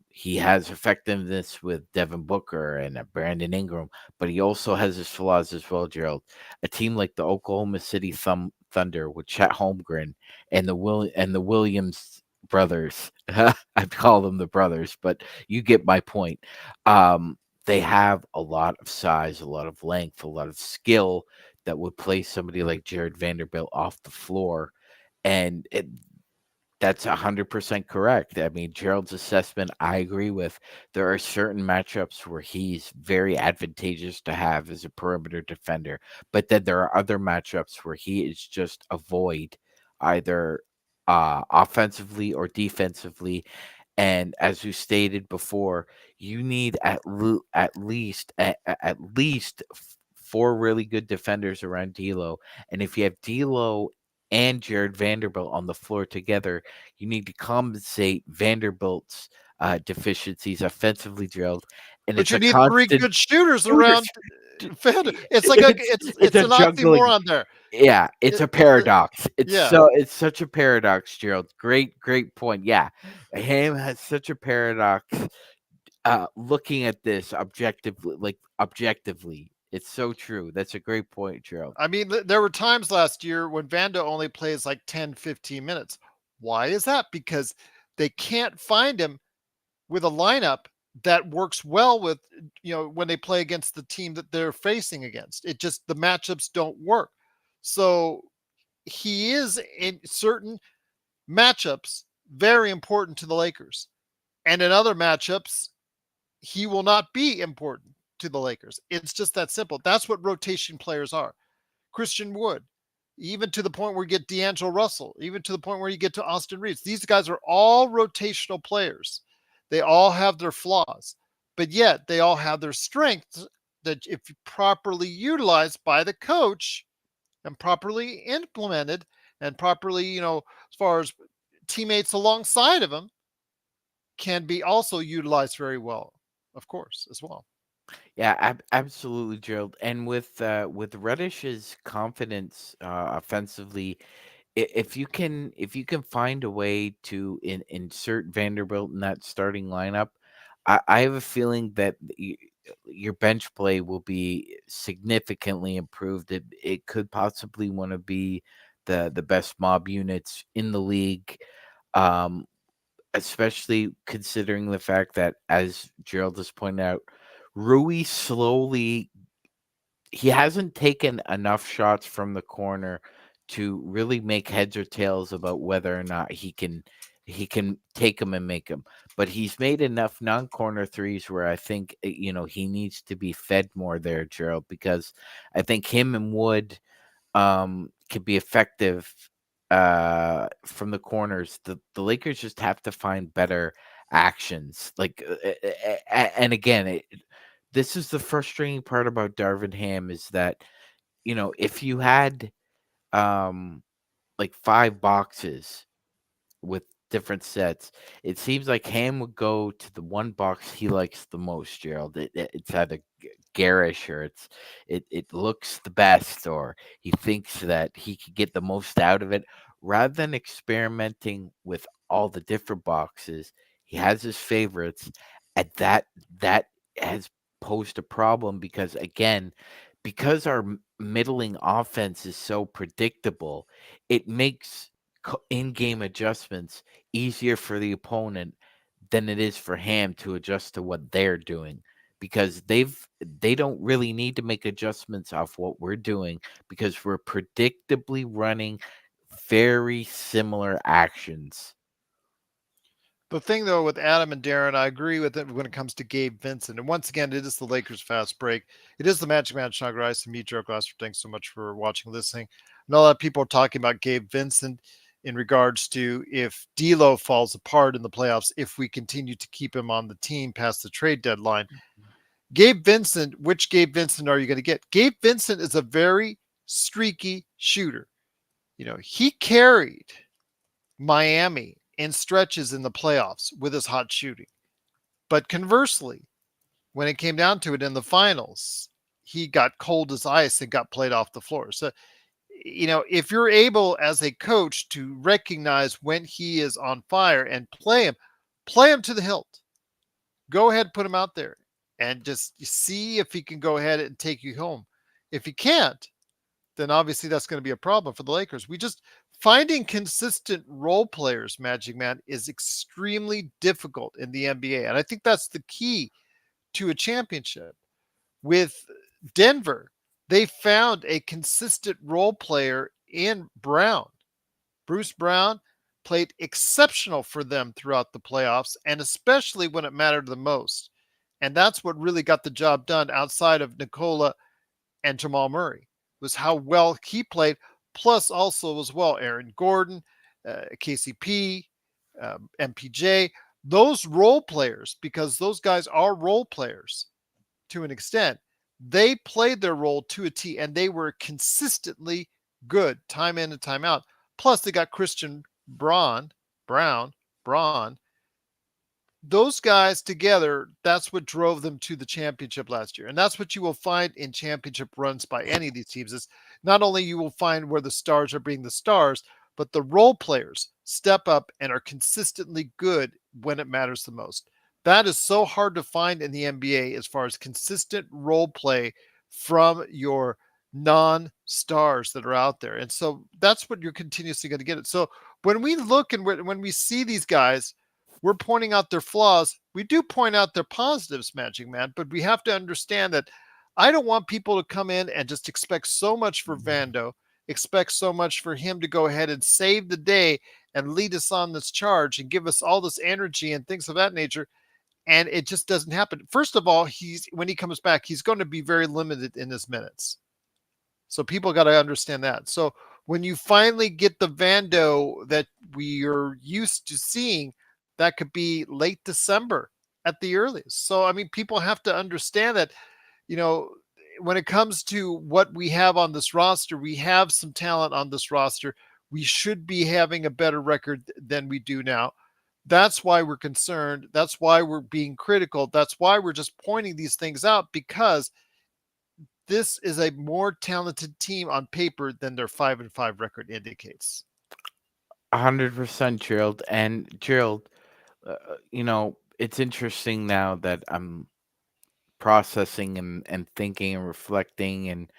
He has effectiveness with Devin Booker and Brandon Ingram, but he also has his flaws as well, Gerald. A team like the Oklahoma City Thunder with Chet Holmgren and the Williams brothers. I call them the brothers, but you get my point. They have a lot of size, a lot of length, a lot of skill that would place somebody like Jared Vanderbilt off the floor. And that's 100% correct. I mean, Gerald's assessment, I agree with. There are certain matchups where he's very advantageous to have as a perimeter defender, but then there are other matchups where he is just a void, either offensively or defensively. And as we stated before, you need at least four really good defenders around D'Lo. And if you have D'Lo and Jared Vanderbilt on the floor together, you need to compensate Vanderbilt's deficiencies offensively, drilled, and But it's you a need three constant good shooters shooter. around Fed. It's like It's it's a an juggling. oxymoron there. Yeah, it's It, a it, paradox. yeah. It's such a paradox, Gerald. Great point. Yeah, Ham has such a paradox. Looking at this objectively, it's so true. That's a great point, Gerald. I mean, there were times last year when Vando only plays like 10, 15 minutes. Why is that? Because they can't find him with a lineup that works well with, when they play against the team that they're facing against. It just, the matchups don't work. So he is in certain matchups very important to the Lakers. And in other matchups, he will not be important to the Lakers. It's just that simple. That's what rotation players are. Christian Wood, even to the point where you get D'Angelo Russell, even to the point where you get to Austin Reeves. These guys are all rotational players. They all have their flaws, but yet they all have their strengths that, if properly utilized by the coach and properly implemented and properly, as far as teammates alongside of them, can be also utilized very well, of course, as well. Yeah, absolutely, Gerald. And with Reddish's confidence offensively, if you can find a way to insert Vanderbilt in that starting lineup, I have a feeling that your bench play will be significantly improved. It could possibly want to be the best mob units in the league. Um, Especially considering the fact that, as Gerald has pointed out, Rui slowly he hasn't taken enough shots from the corner to really make heads or tails about whether or not he can take them and make them. But he's made enough non-corner threes where I think he needs to be fed more there, Gerald, because I think him and Wood can be effective from the corners. The Lakers just have to find better actions. And again, this is the frustrating part about Darvin Ham is that if you had um like 5 boxes with different sets, it seems like Ham would go to the one box he likes the most, Gerald. It's either garish or it looks the best, or he thinks that he could get the most out of it. Rather than experimenting with all the different boxes, he has his favorites, and that has posed a problem because, again, because our middling offense is so predictable, it makes in-game adjustments easier for the opponent than it is for Ham to adjust to what they're doing, because they don't really need to make adjustments off what we're doing because we're predictably running very similar actions. The thing though with Adam and Darren, I agree with it when it comes to Gabe Vincent. And once again, it is the Lakers fast break. It is the Magic Man Sean Grice and me, Joe Glasser. Thanks so much for watching, listening. I know a lot of people are talking about Gabe Vincent in regards to if D'Lo falls apart in the playoffs, if we continue to keep him on the team past the trade deadline. Gabe Vincent, which Gabe Vincent are you going to get? Gabe Vincent is a very streaky shooter. He carried Miami in stretches in the playoffs with his hot shooting. But conversely, when it came down to it in the finals, he got cold as ice and got played off the floor. So, if you're able as a coach to recognize when he is on fire and play him to the hilt. Go ahead, put him out there and just see if he can go ahead and take you home. If he can't, then obviously that's going to be a problem for the Lakers. We just finding consistent role players, Magic Man, is extremely difficult in the NBA. And I think that's the key to a championship. With Denver, they found a consistent role player in Brown. Bruce Brown played exceptional for them throughout the playoffs, and especially when it mattered the most. And that's what really got the job done outside of Nikola and Jamal Murray, was how well he played, plus also as well Aaron Gordon, KCP, MPJ, those role players, because those guys are role players to an extent. They played their role to a T, and they were consistently good time in and time out. Plus, they got Christian Brown, Braun. Those guys together, that's what drove them to the championship last year. And that's what you will find in championship runs by any of these teams is not only you will find where the stars are being the stars, but the role players step up and are consistently good when it matters the most. That is so hard to find in the NBA as far as consistent role play from your non-stars that are out there. And so that's what you're continuously going to get it. So when we look and when we see these guys, we're pointing out their flaws. We do point out their positives, Magic Man, but we have to understand that I don't want people to come in and just expect so much for Vando, expect so much for him to go ahead and save the day and lead us on this charge and give us all this energy and things of that nature. And it just doesn't happen. First of all, when he comes back, he's going to be very limited in his minutes. So people got to understand that. So when you finally get the Vando that we are used to seeing, that could be late December at the earliest. So, I mean, people have to understand that, you know, when it comes to what we have on this roster, we have some talent on this roster. We should be having a better record than we do now. That's why we're concerned. That's why we're being critical. That's why we're just pointing these things out, because this is a more talented team on paper than their 5-5 record indicates. 100%, Gerald. And Gerald, it's interesting now that I'm processing and thinking and reflecting, and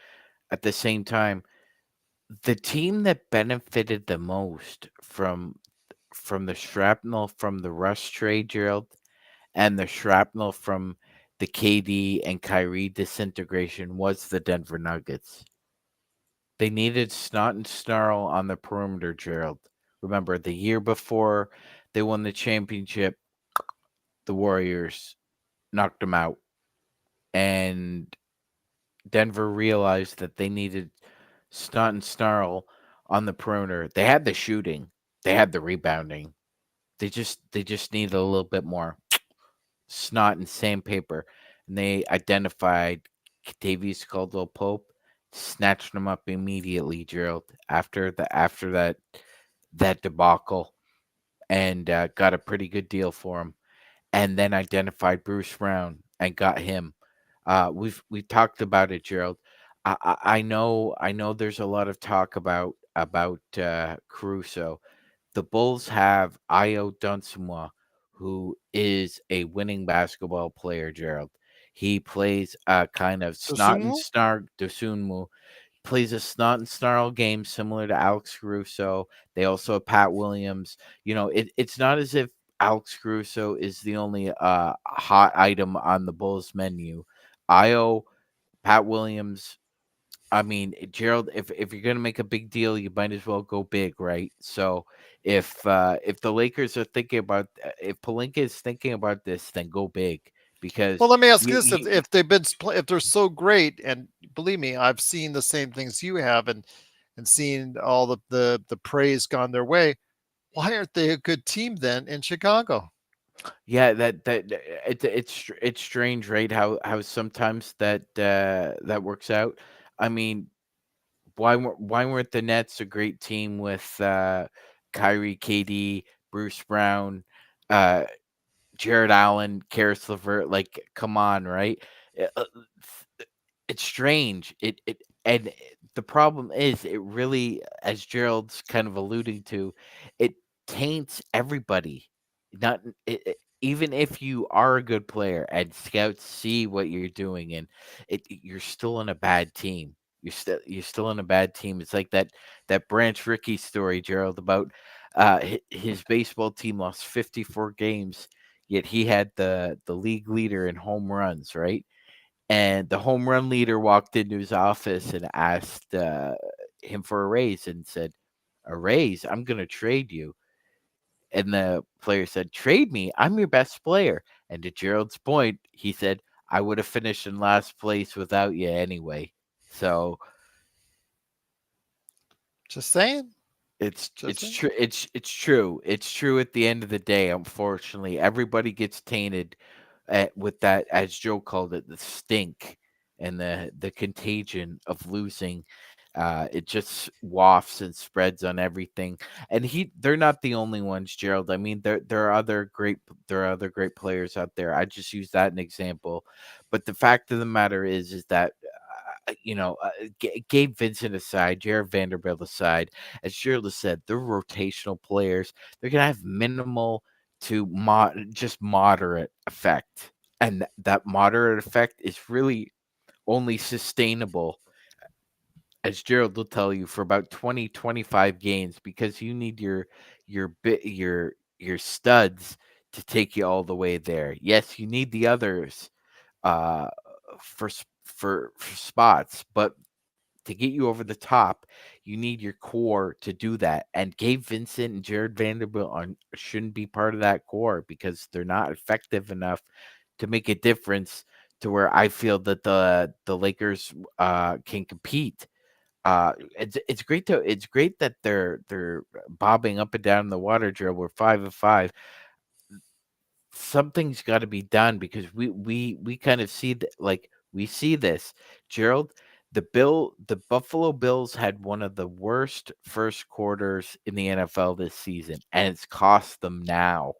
at the same time, The team that benefited the most from the shrapnel from the Russ trade, Gerald, and the shrapnel from the KD and Kyrie disintegration was the Denver Nuggets. They needed snot and snarl on the perimeter, Gerald. Remember, the year before they won the championship, the Warriors knocked them out. And Denver realized that they needed snot and snarl on the perimeter. They had the shooting, they had the rebounding. They just needed a little bit more snot and sandpaper. And they identified Davies Caldwell Pope, snatched him up immediately, Gerald, after that debacle, and got a pretty good deal for him. And then identified Bruce Brown and got him. We've talked about it, Gerald. I know there's a lot of talk about Caruso. The Bulls have Io Dunsmore, who is a winning basketball player, Gerald. He plays a kind of snot and Dosunmu? snarl Dosunmu, plays a snot and snarl game similar to Alex Caruso. They also have Pat Williams. It's not as if Alex Caruso is the only hot item on the Bulls menu. Io, Pat Williams, I mean, Gerald, if you're gonna make a big deal, you might as well go big, right? So if the Lakers are thinking about if Palinka is thinking about this, then go big because Well, let me ask you, this: you if they've been if they're so great, and believe me, I've seen the same things you have, and seen all the praise gone their way. Why aren't they a good team then in Chicago? yeah, it's strange, right? How sometimes that works out. I mean, why weren't the Nets a great team with Kyrie, KD, Bruce Brown, uh Jared Allen, Karis LeVert, like, come on, right? It's strange. And the problem is, it really, as Gerald's kind of alluding to, it taints everybody. Not even if you are a good player and scouts see what you're doing, and you're still in a bad team. You're still in a bad team. It's like that Branch Rickey story, Gerald, about his baseball team lost 54 games, yet he had the league leader in home runs, right? And the home run leader walked into his office and asked him for a raise and said, "A raise? I'm going to trade you." And the player said, "Trade me? I'm your best player." And to Gerald's point, he said, "I would have finished in last place without you anyway." So Just saying. it's Just it's saying. true. It's true. It's true. At the end of the day, unfortunately, everybody gets tainted with that, as Joe called it, the stink and the contagion of losing. It just wafts and spreads on everything. And they're not the only ones, Gerald. I mean, there are other great players out there. I just use that an example. But the fact of the matter is that. Gabe Vincent aside, Jared Vanderbilt aside, as Gerald has said, they're rotational players. They're gonna have minimal to just moderate effect, and that moderate effect is really only sustainable, as Gerald will tell you, for about 20-25 games, because you need your studs to take you all the way there. Yes, you need the others uh for spots, but to get you over the top, you need your core to do that. And Gabe Vincent and Jared Vanderbilt shouldn't be part of that core because they're not effective enough to make a difference to where I feel that the Lakers can compete. It's great that they're bobbing up and down the water drill. We're 5 of 5. Something's got to be done because we kind of see like we see this, Gerald. The Buffalo Bills had one of the worst first quarters in the NFL this season, and it's cost them now.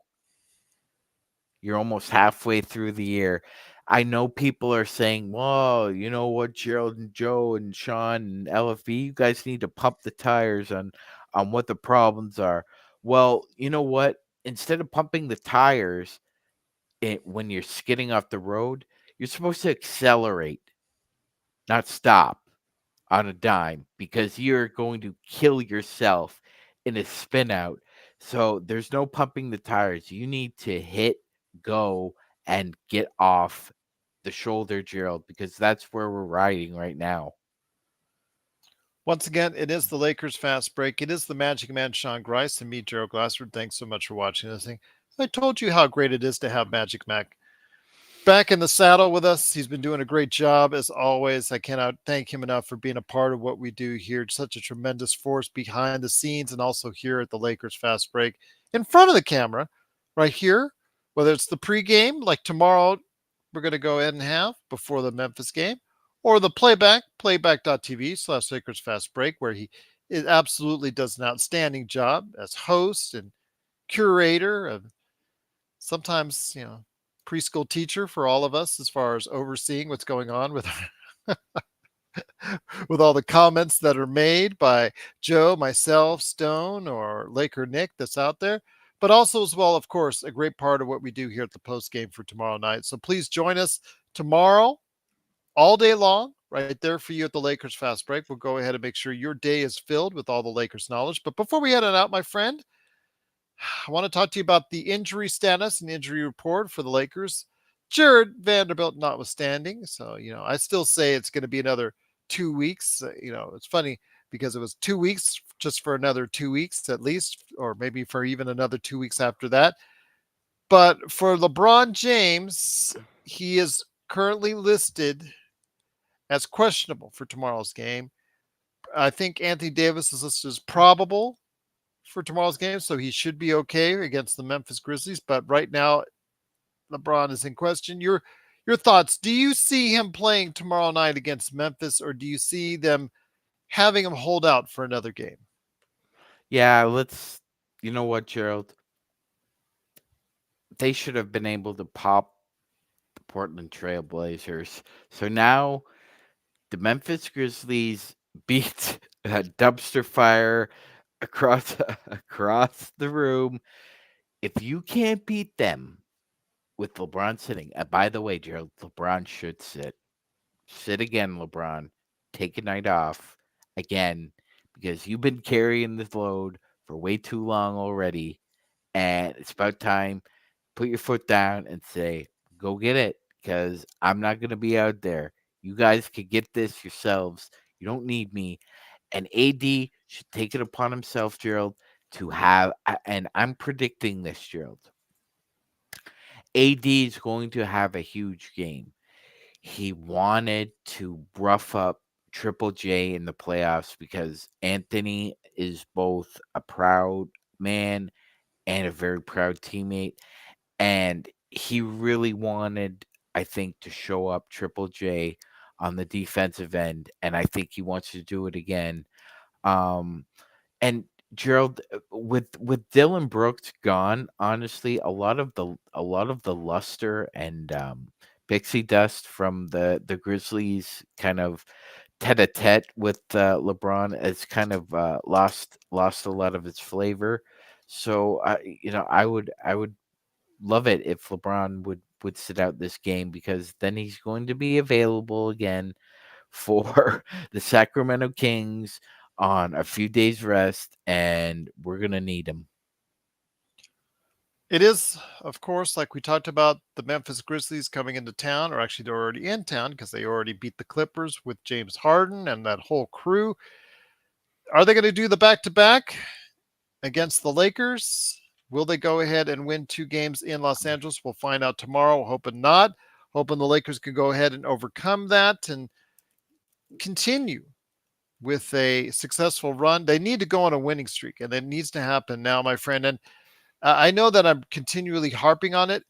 You're almost halfway through the year. I know people are saying, "Whoa, you know what, Gerald and Joe and Sean and LFB, you guys need to pump the tires on what the problems are." Well, you know what? Instead of pumping the tires when you're skidding off the road, you're supposed to accelerate, not stop. on a dime because you're going to kill yourself in a spin out. So there's no pumping the tires. You need to hit, go, and get off the shoulder, Gerald, because that's where we're riding right now. Once again, it is the Lakers Fast Break. It is the Magic Man, Sean Grice, and me, Gerald Glassford. Thanks so much for watching this thing. I told you how great it is to have Magic Mac back in the saddle with us. He's been doing a great job as always. I cannot thank him enough for being a part of what we do here. Such a tremendous force behind the scenes and also here at the Lakers Fast Break in front of the camera right here. Whether it's the pregame, like tomorrow, we're going to go ahead and have before the Memphis game, or the playback.tv/Lakers Fast Break, where he it absolutely does an outstanding job as host and curator of sometimes, preschool teacher for all of us as far as overseeing what's going on with with all the comments that are made by Joe, myself, Stone, or Laker Nick that's out there. But also as well, of course, a great part of what we do here at the post game for tomorrow night. So please join us tomorrow all day long, right there for you at the Lakers Fast Break. We'll go ahead and make sure your day is filled with all the Lakers knowledge. But before we head on out, my friend, I want to talk to you about the injury status and injury report for the Lakers. Jared Vanderbilt notwithstanding. So, I still say it's going to be another 2 weeks. It's funny because it was 2 weeks just for another 2 weeks at least, or maybe for even another 2 weeks after that. But for LeBron James, he is currently listed as questionable for tomorrow's game. I think Anthony Davis is listed as probable for tomorrow's game, so he should be okay against the Memphis Grizzlies. But right now, LeBron is in question. Your thoughts? Do you see him playing tomorrow night against Memphis, or do you see them having him hold out for another game? Yeah, you know what, Gerald? They should have been able to pop the Portland Trail Blazers. So now the Memphis Grizzlies beat a dumpster fire across across the room. If you can't beat them with LeBron sitting, by the way, Gerald, LeBron should sit. Sit again, LeBron. Take a night off again because you've been carrying this load for way too long already, and it's about time. Put your foot down and say, "Go get it," because I'm not gonna be out there. You guys can get this yourselves. You don't need me. And AD should take it upon himself, Gerald, to have. And I'm predicting this, Gerald. AD is going to have a huge game. He wanted to rough up Triple J in the playoffs because Anthony is both a proud man and a very proud teammate. And he really wanted, I think, to show up Triple J on the defensive end. And I think he wants to do it again. Um, and Gerald, with Dylan Brooks gone, honestly, a lot of the luster and pixie dust from the Grizzlies kind of tete-a-tete with LeBron has kind of lost a lot of its flavor. So I would love it if LeBron would sit out this game because then he's going to be available again for the Sacramento Kings on a few days rest, and we're gonna need him. It is, of course, like we talked about, the Memphis Grizzlies coming into town, or actually they're already in town because they already beat the Clippers with James Harden and that whole crew. Are they going to do the back to back against the Lakers? Will they go ahead and win 2 games in Los Angeles? We'll find out tomorrow. Hoping not. Hoping the Lakers can go ahead and overcome that and continue with a successful run. They need to go on a winning streak, and it needs to happen now, my friend. And I know that I'm continually harping on it,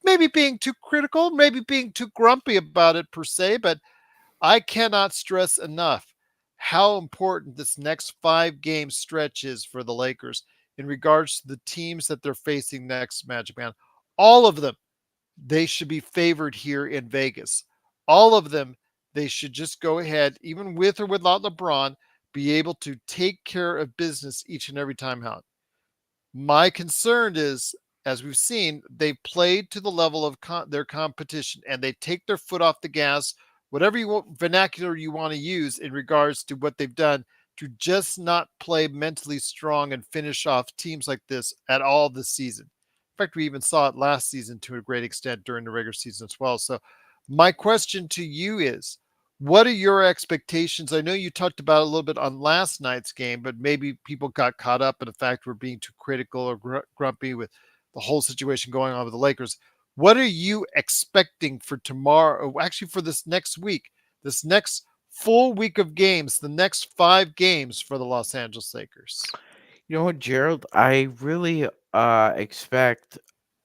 maybe being too critical, maybe being too grumpy about it per se, but I cannot stress enough how important this next 5 game stretch is for the Lakers in regards to the teams that they're facing next, Magic Man. All of them, they should be favored here in Vegas. All of them, they should just go ahead, even with or without LeBron, be able to take care of business each and every time out. My concern is, as we've seen, they played to the level of their competition and they take their foot off the gas whatever vernacular you want to use in regards to what they've done to just not play mentally strong and finish off teams like this at all this season. In fact, we even saw it last season to a great extent during the regular season as well. So, my question to you is, what are your expectations? I know you talked about it a little bit on last night's game, but maybe people got caught up in the fact we're being too critical or grumpy with the whole situation going on with the Lakers. What are you expecting for tomorrow? Actually, for this next week, this next full week of games, the next 5 games for the Los Angeles Lakers? You know what, Gerald? I really expect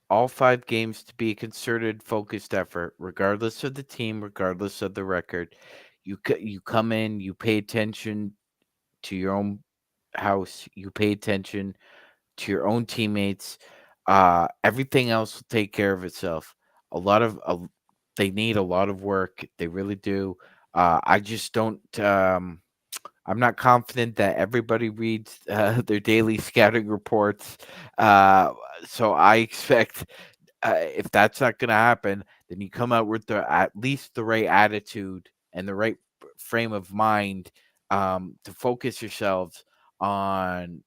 all 5 games to be a concerted, focused effort, regardless of the team, regardless of the record. You come in, you pay attention to your own house, you pay attention to your own teammates. Everything else will take care of itself. A lot of they need a lot of work. They really do. I just don't. I'm not confident that everybody reads their daily scouting reports. Uh, so I expect if that's not going to happen, then you come out with at least the right attitude and the right frame of mind to focus yourselves on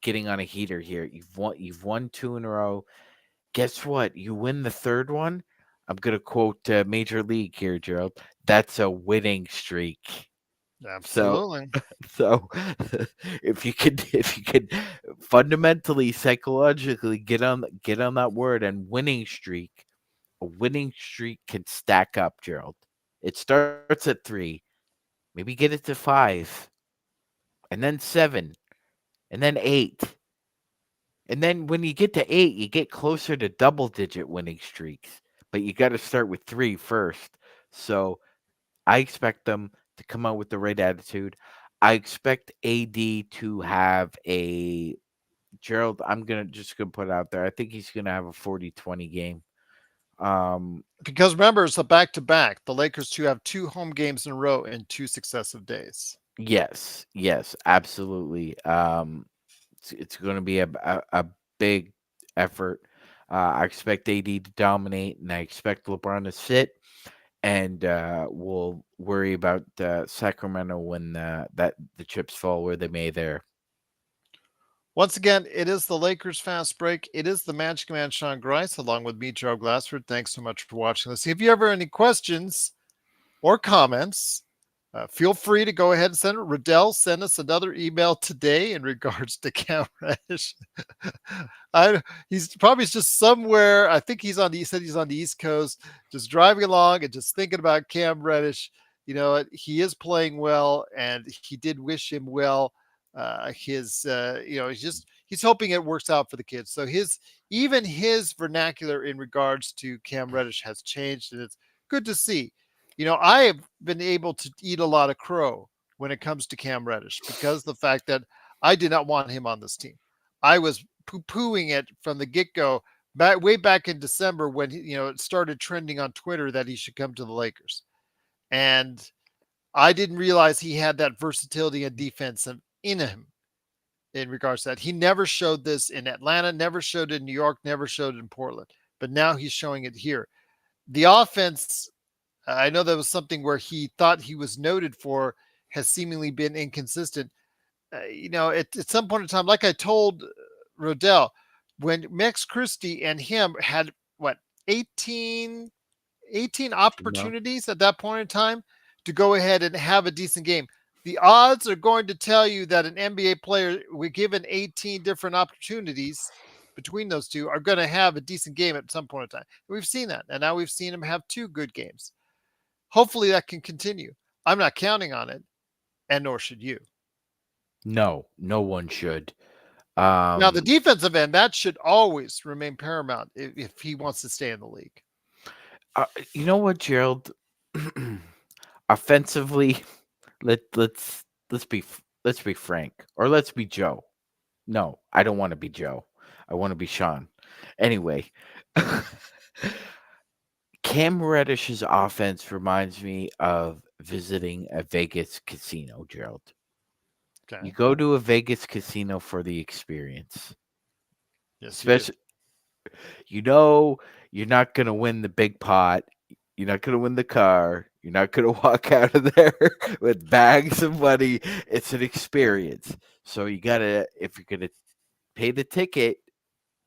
getting on a heater here. You've won 2 in a row. Guess what? You win the third one. I'm gonna quote Major League here, Gerald. That's a winning streak. So Absolutely. so if you could fundamentally psychologically get on that word and winning streak, a winning streak can stack up, Gerald. It starts at 3, maybe get it to 5, and then 7, and then 8. And then when you get to 8, you get closer to double digit winning streaks. But you got to start with 3 first. So I expect them to come out with the right attitude. I expect AD to have a Gerald, I'm gonna put it out there. I think he's gonna have a 40-20 game. Um Because remember, it's a back to back. The Lakers too have 2 home games in a row in 2 successive days. yes, absolutely. It's gonna be a big effort. I expect AD to dominate, and I expect LeBron to sit, and we'll worry about Sacramento when the chips fall where they may there. Once again, it is the Lakers Fast Break. It is the Magic Man Sean Grice, along with me, Joe Glassford. Thanks so much for watching this. If you ever have any questions or comments, feel free to go ahead and send it. Riddell sent us another email today in regards to Cam Reddish. He's probably just somewhere. I think he said he's on the East Coast, just driving along and just thinking about Cam Reddish. You know, he is playing well, and he did wish him well. He's hoping it works out for the kids. So even his vernacular in regards to Cam Reddish has changed, and it's good to see. You know, I have been able to eat a lot of crow when it comes to Cam Reddish because the fact that I did not want him on this team. I was poo-pooing it from the get-go, way back in December when it started trending on Twitter that he should come to the Lakers, and I didn't realize he had that versatility and defense in him in regards to that. He never showed this in Atlanta, never showed it in New York, never showed it in Portland, but now he's showing it here. The offense, I know that was something where he thought he was noted for, has seemingly been inconsistent. At some point in time, like I told Rodell, when Max Christie and him had what 18, 18 No, opportunities at that point in time to go ahead and have a decent game. The odds are going to tell you that an NBA player, we given 18 different opportunities between those two, are going to have a decent game at some point in time. We've seen that, and now we've seen him have 2 good games. Hopefully that can continue. I'm not counting on it, and nor should you. no one should. Now, the Um, defensive end, that should always remain paramount if he wants to stay in the league. you know what, Gerald? Offensively, let's be frank, or let's be Joe. No, I don't want to be Joe. I want to be Sean. Anyway, Cam Reddish's offense reminds me of visiting a Vegas casino, Gerald. Okay. You go to a Vegas casino for the experience. Yes, you do. Especially, you know, you're not going to win the big pot. You're not going to win the car. You're not going to walk out of there with bags of money. It's an experience. So you got to, if you're going to pay the ticket,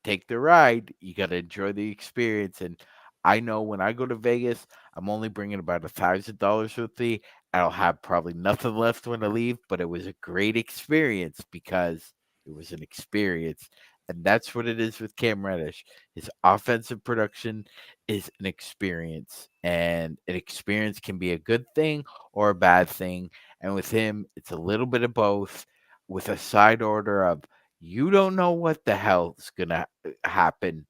take the ride. You got to enjoy the experience. And I know when I go to Vegas, I'm only bringing about $1,000 with me. I'll have probably nothing left when I leave, but it was a great experience because it was an experience. And that's what it is with Cam Reddish. His offensive production is an experience, and an experience can be a good thing or a bad thing. And with him, it's a little bit of both, with a side order of you don't know what the hell's gonna happen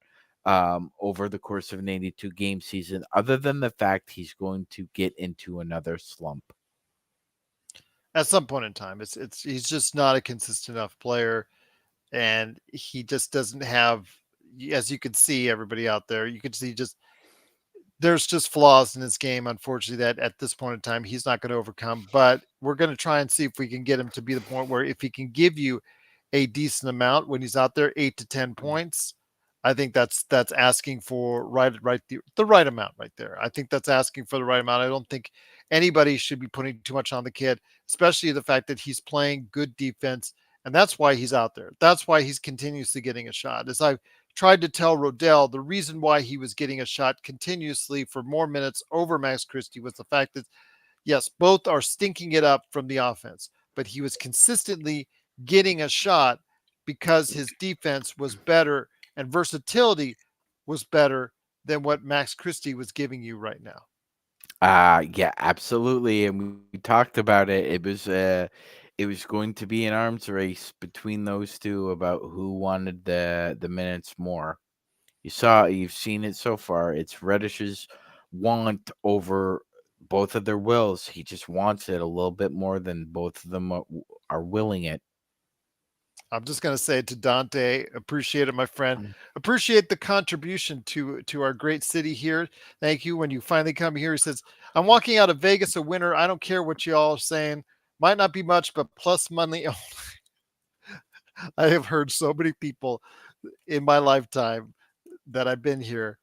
over the course of an 82 game season, other than the fact he's going to get into another slump. At some point in time, it's he's just not a consistent enough player, and he just doesn't have. As you can see, everybody out there, you can see just there's just flaws in his game, unfortunately, that at this point in time he's not going to overcome. But we're going to try and see if we can get him to be the point where if he can give you a decent amount when he's out there, 8 to 10 points, I think that's asking for the right amount right there. I think that's asking for the right amount. I don't think anybody should be putting too much on the kid, especially the fact that he's playing good defense, and that's why he's out there. That's why he's continuously getting a shot. As I've tried to tell Rodell, the reason why he was getting a shot continuously for more minutes over Max Christie was the fact that yes, both are stinking it up from the offense, but he was consistently getting a shot because his defense was better and versatility was better than what Max Christie was giving you right now. Yeah, absolutely. And we talked about it. It was going to be an arms race between those two about who wanted the minutes more. You've seen it so far. It's Reddish's want over both of their wills. He just wants it a little bit more than both of them are willing it. I'm just going to say to Dante, appreciate it, my friend. Mm. Appreciate the contribution to our great city here. Thank you. When you finally come here, he says, "I'm walking out of Vegas a winner. I don't care what you all are saying. Might not be much, but plus money." I have heard so many people in my lifetime that I've been here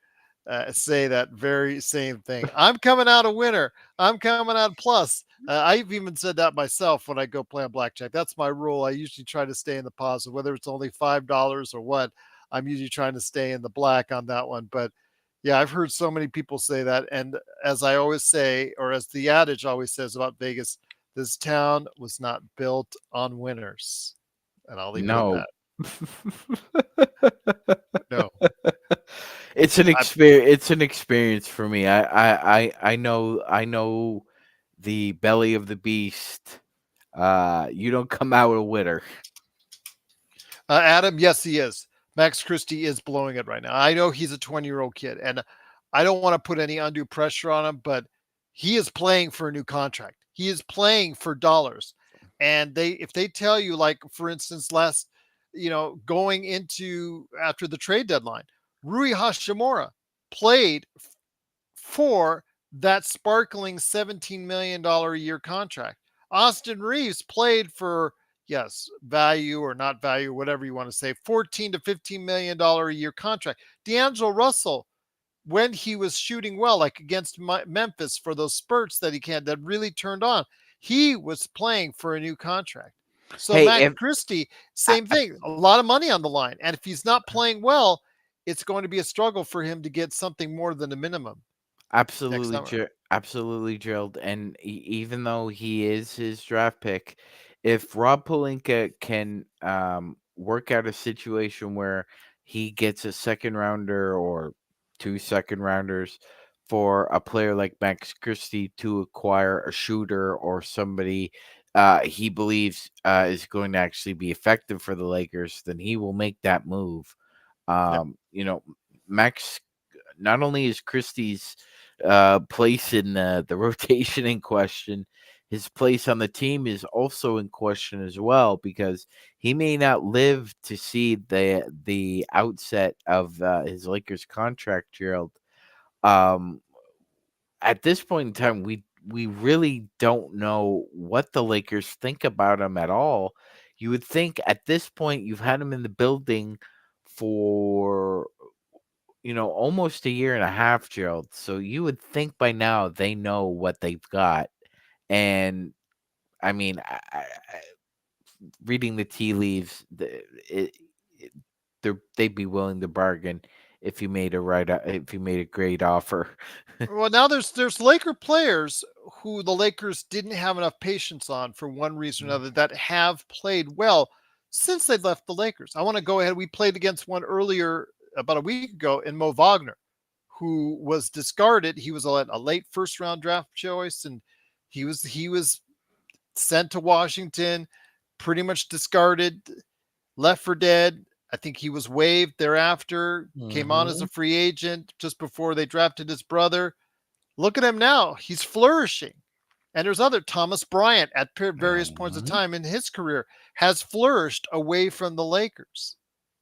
say that very same thing. I'm coming out a winner. I'm coming out plus. I've even said that myself when I go play on blackjack. That's my rule. I usually try to stay in the positive, whether it's only $5 or what. I'm usually trying to stay in the black on that one. But yeah, I've heard so many people say that. And as I always say, or as the adage always says about Vegas, this town was not built on winners. And I'll leave it at No. that. No. I, It's an experience for me. I know the belly of the beast. You don't come out a winner. Adam, yes, he is. Max Christie is blowing it right now. I know he's a 20-year-old kid, and I don't want to put any undue pressure on him, but he is playing for a new contract. He is playing for dollars. And if they tell you, like, for instance, going into after the trade deadline, Rui Hashimura played for that sparkling $17 million a year contract. Austin Reeves played for, yes, value or not value, whatever you want to say, $14 to $15 million a year contract. D'Angelo Russell, when he was shooting well, like against Memphis for those spurts that really turned on, he was playing for a new contract. So Hey, Max if Christie, a- same thing, a lot of money on the line. And if he's not playing well, it's going to be a struggle for him to get something more than a minimum next Absolutely, summer. absolutely, Gerald. And even though he is his draft pick, if Rob Palinka can work out a situation where he gets a second rounder or two second rounders for a player like Max Christie to acquire a shooter or somebody he believes is going to actually be effective for the Lakers, then he will make that move. Yeah. Max, not only is Christie's place in the rotation in question, his place on the team is also in question as well because he may not live to see the outset of his Lakers contract, Gerald. Um, at this point in time, we really don't know what the Lakers think about him at all. You would think at this point you've had him in the building for almost a year and a half, Gerald. So you would think by now they know what they've got. And I mean, reading the tea leaves, it, it, they'd be willing to bargain if you made if you made a great offer. Well, now there's Laker players who the Lakers didn't have enough patience on for one reason or Mhm. another that have played well since they left the Lakers. I want to go ahead. We played against one earlier about a week ago in Mo Wagner, who was discarded. He was a late first round draft choice, and he was sent to Washington, pretty much discarded, left for dead. I think he was waived thereafter, came on as a Mhm. free agent just before they drafted his brother. Look at him now. He's flourishing. And there's other Thomas Bryant at various points of Mhm. time in his career has flourished away from the Lakers.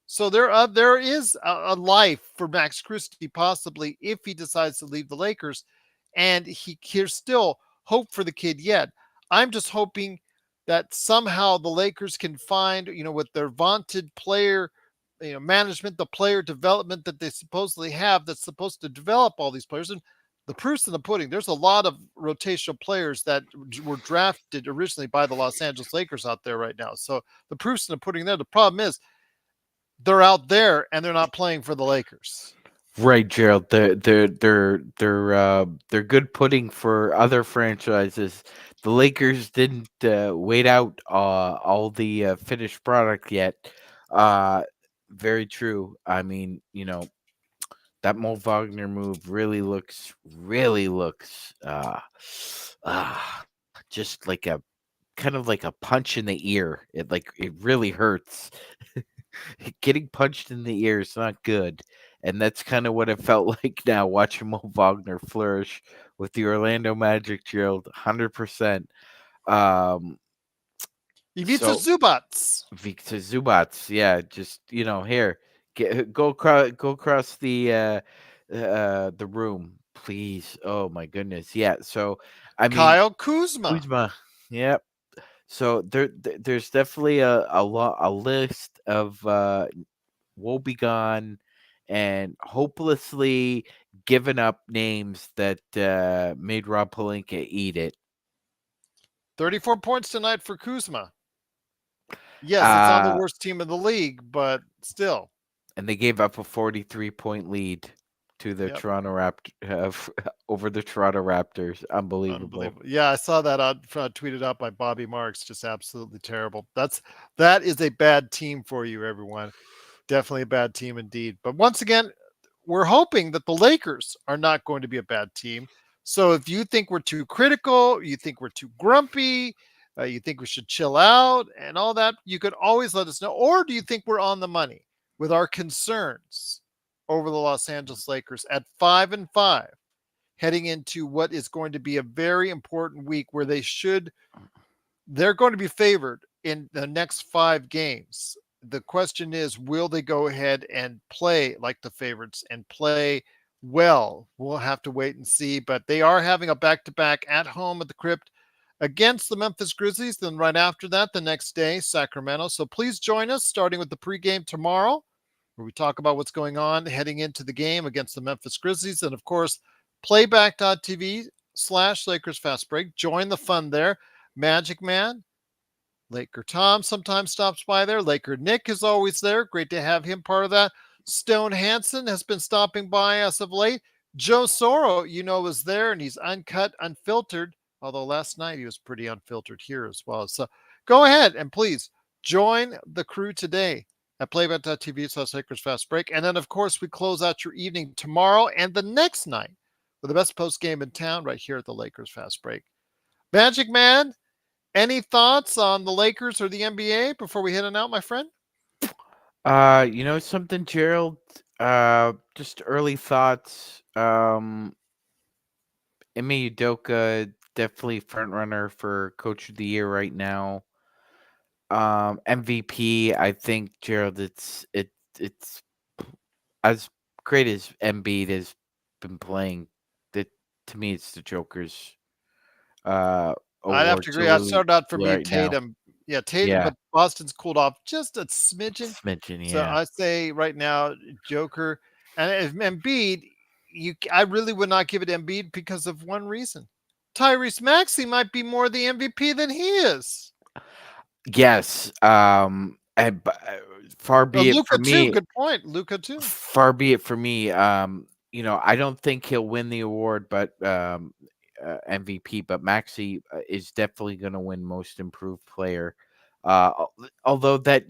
So there is a life for Max Christie possibly if he decides to leave the Lakers, and here's still hope for the kid yet. I'm just hoping that somehow the Lakers can find, with their vaunted player, management, the player development that they supposedly have that's supposed to develop all these players. And the proof's in the pudding. There's a lot of rotational players that were drafted originally by the Los Angeles Lakers out there right now. So the proof's in the pudding there. The problem is they're out there and they're not playing for the Lakers. Right, Gerald. They're good pudding for other franchises. The Lakers didn't wait out all the finished product yet. Uh, very true. I mean, that Mo Wagner move really looks uh just like a kind of like a punch in the ear. It really hurts. Getting punched in the ear is not good. And that's kind of what it felt like now watching Mo Wagner flourish with the Orlando Magic, Gerald. 100%. Um, Ivica so Zubats. Victor Zubats, yeah, just here, go across the room, please. Oh my goodness, yeah. So, I mean, Kyle Kuzma. Kuzma, yep. So there's definitely a list of woebegone and hopelessly given up names that made Rob Palinka eat it. 34 points tonight for Kuzma. Yes, it's on the Uh, worst team in the league, but still. and they gave up a 43-point lead to the Yep. Toronto over the Toronto Raptors. Unbelievable. Unbelievable. Yeah, I saw that tweeted out by Bobby Marks. Just absolutely terrible. That is a bad team for you, everyone. Definitely a bad team indeed. But once again, we're hoping that the Lakers are not going to be a bad team. So if you think we're too critical, you think we're too grumpy, you think we should chill out and all that, you could always let us know. Or do you think we're on the money with our concerns over the Los Angeles Lakers at 5-5, heading into what is going to be a very important week where they're going to be favored in the next 5 games. The question is, will they go ahead and play like the favorites and play well? We'll have to wait and see. But they are having a back to back at home at the Crypt against the Memphis Grizzlies. Then, right after that, the next day, Sacramento. So please join us starting with the pregame tomorrow, where we talk about what's going on heading into the game against the Memphis Grizzlies. And of course, playback.tv/Lakers Fast Break. Join the fun there. Magic Man, Laker Tom sometimes stops by there. Laker Nick is always there. Great to have him part of that. Stone Hansen has been stopping by as of late. Joe Soro, is there and he's uncut, unfiltered. Although last night he was pretty unfiltered here as well. So go ahead and please join the crew today at playback.tv/Lakers Fast Break. And then, of course, we close out your evening tomorrow and the next night with the best post game in town right here at the Lakers Fast Break. Magic Man, any thoughts on the Lakers or the NBA before we head on out, my friend? You know something, Gerald? Just early thoughts. Ime Udoka definitely front runner for Coach of the Year right now. MVP, I think, Gerald. It's as great as Embiid has been playing. That to me, it's the Joker's uh I'd have award to to agree. I'd start out for me right now. Tatum. Yeah, Tatum, Yeah, but Boston's cooled off just a smidgen. smidgen. So Yeah. I say right now, Joker. And if Embiid, I really would not give it Embiid because of one reason. Tyrese Maxey might be more the MVP than he is. Yes, and far be it Luca for too. me Good point. Luca too. far be it for me, I don't think he'll win the award, but, MVP, but Maxi is definitely gonna win most improved player. Although that,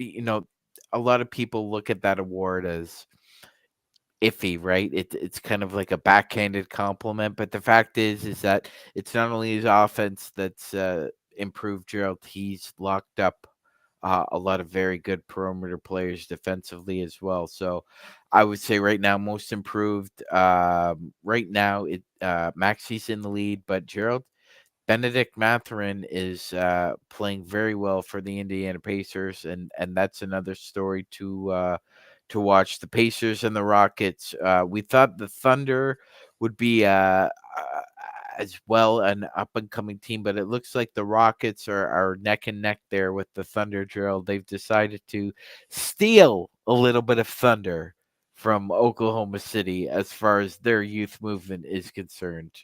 a lot of people look at that award as iffy, right? It's kind of like a backhanded compliment, but the fact is that it's not only his offense that's improved, Gerald. He's locked up a lot of very good perimeter players defensively as well. So I would say right now most improved. Right now, it Maxi's in the lead, but Gerald Benedict Mathurin is playing very well for the Indiana Pacers, and that's another story to watch. The Pacers and the Rockets. We thought the Thunder would be as well an up and coming team, but it looks like the Rockets are neck and neck there with the Thunder. Gerald, they've decided to steal a little bit of thunder from Oklahoma City as far as their youth movement is concerned.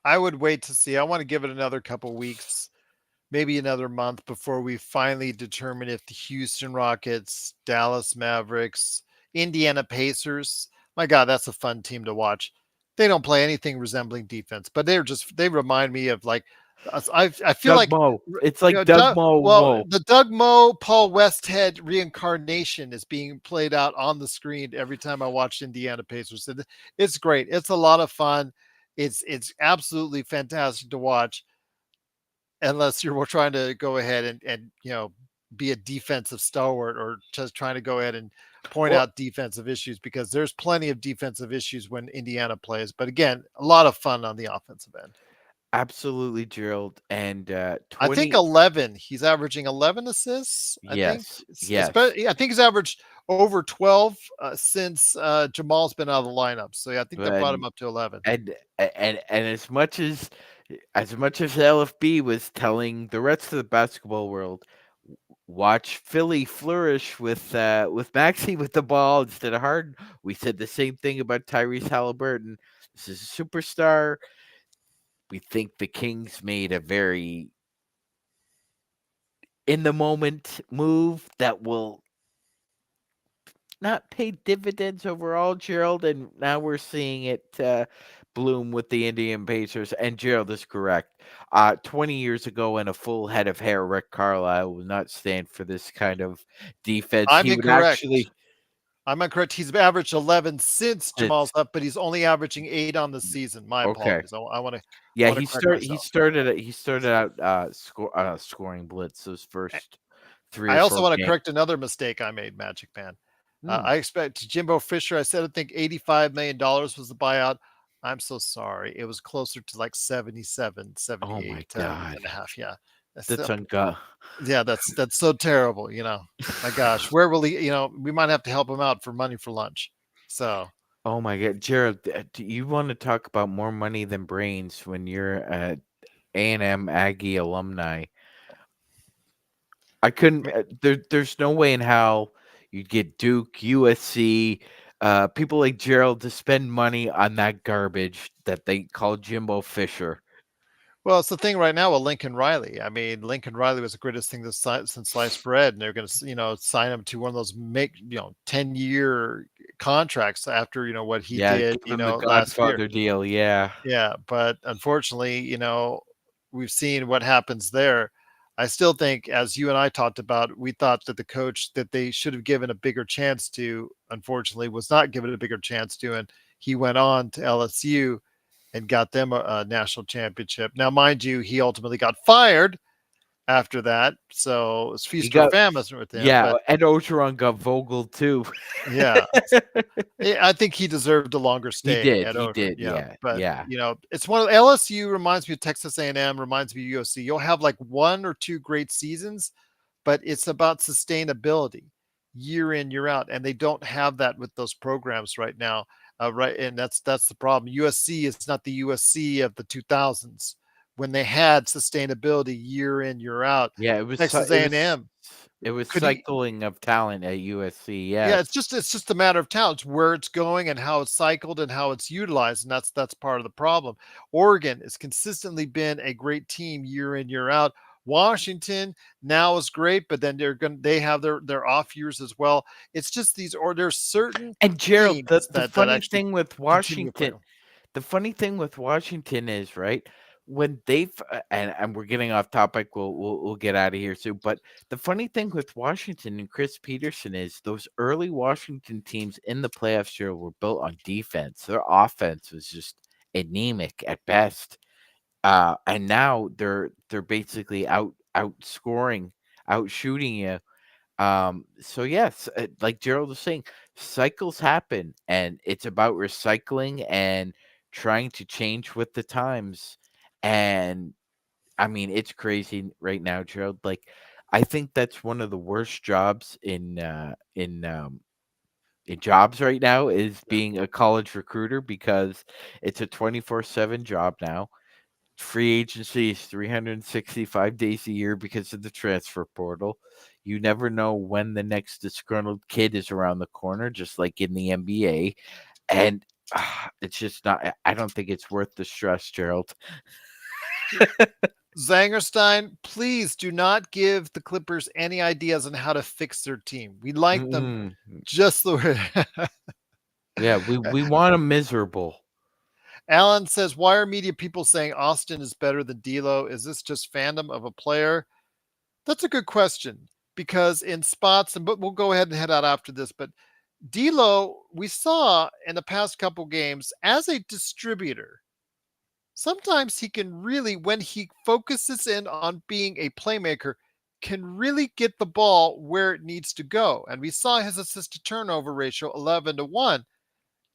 I would wait to see. I want to give it another couple weeks, maybe another month before we finally determine if the Houston Rockets, Dallas Mavericks, Indiana Pacers, my God, that's a fun team to watch. They don't play anything resembling defense, but they remind me of like, I feel Doug like, Moe. It's like Doug Moe. Moe. The Doug Moe, Paul Westhead reincarnation is being played out on the screen every time I watch Indiana Pacers. It's great. It's a lot of fun. It's absolutely fantastic to watch unless you're trying to go ahead and be a defensive stalwart or just trying to go ahead and point Well, out defensive issues because there's plenty of defensive issues when Indiana plays. But again, a lot of fun on the offensive end. absolutely, Gerald. And I think 20. 11. He's averaging 11 assists. I think, Yes, yes. I think he's averaged over 12 since Jamal's been out of the lineup. So yeah, I think that brought him And up to 11. and as much as LFB was telling the rest of the basketball world, watch Philly flourish with Maxi with the ball instead of Harden. We said the same thing about Tyrese Halliburton. This is a superstar. We think the Kings made a very in the moment move that will not pay dividends overall, Gerald. And now we're seeing it bloom with the Indian Pacers. And Gerald is correct. 20 years ago, in a full head of hair, Rick Carlisle would not stand for this kind of defense. I'm He would incorrect. actually. I'm incorrect. He's averaged 11 since Jamal's It's, up, but he's only averaging 8 on the season. My okay. apologies. I want to Yeah, correct myself. he started out scoring blitz those first three I or also four want to games. correct another mistake I made, Magic Man. Hmm. I expect Jimbo Fisher. I said I think $85 million was the buyout. I'm so sorry. It was closer to like 77, Oh 78 my God. and a half. Yeah. That's, That's ungodly. yeah, that's so terrible. My gosh, where will he? We might have to help him out for money for lunch. So Oh my God, Jared, do you want to talk about more money than brains when you're a A&M Aggie alumni? I couldn't. There's no way in how you'd get Duke, USC, people like Gerald to spend money on that garbage that they call Jimbo Fisher. well, it's the thing right now with Lincoln Riley. I mean, Lincoln Riley was the greatest thing since sliced bread, and they're going to, sign him to one of those 10-year contracts after what he Yeah, did, give him the last year. Godfather deal. Yeah, Yeah, but unfortunately, we've seen what happens there. I still think, as you and I talked about, we thought that the coach that they should have given a bigger chance to, unfortunately, was not given a bigger chance to, and he went on to LSU and got them a national championship. Now, mind you, he ultimately got fired after that, so it's he feast or got. famine with him. Yeah, But and Ogeron got Vogel too. yeah, I think he deserved a longer He stay did. at He Oakland. did. Yeah, Yeah. but Yeah. it's one of LSU reminds me of Texas A&M, reminds me of USC. You'll have like one or two great seasons, but it's about sustainability year in year out, and they don't have that with those programs right now. Right, and that's the problem. USC is not the USC of the 2000s when they had sustainability year in year out. Yeah. It was. Texas It was. A&M. It was Could he? cycling of talent at USC. Yeah, Yes. it's just a matter of talent. It's where it's going and how it's cycled and how it's utilized, and that's part of the problem. Oregon has consistently been a great team year in year out. Washington now is great, but then they have their off years as well. It's just there's certain And Gerald, teams the that funny actually thing with continue to play Washington, them. the funny thing with Washington is, right, when and we're getting off topic, we'll get out of here soon. But the funny thing with Washington and Chris Peterson is those early Washington teams in the playoffs year were built on defense. Their offense was just anemic at best. And now they're basically outscoring, outshooting you. So yes, like Gerald was saying, cycles happen, and it's about recycling and trying to change with the times. And I mean, it's crazy right now, Gerald. Like, I think that's one of the worst jobs in jobs right now is Yeah. being a college recruiter because it's a 24/7 job now. Free agency is 365 days a year because of the transfer portal. You never know when the next disgruntled kid is around the corner, just like in the NBA. And it's just not, I don't think it's worth the stress, Gerald. Zangerstein, please do not give the Clippers any ideas on how to fix their team. We like them Mm-mm. just the way. Yeah, we want them miserable. Alan says, "Why are media people saying Austin is better than D'Lo? Is this just fandom of a player?" That's a good question because in spots, and but we'll go ahead and head out after this. But D'Lo, we saw in the past couple games as a distributor. Sometimes he can really, when he focuses in on being a playmaker, can really get the ball where it needs to go. And we saw his assist to turnover ratio 11-1.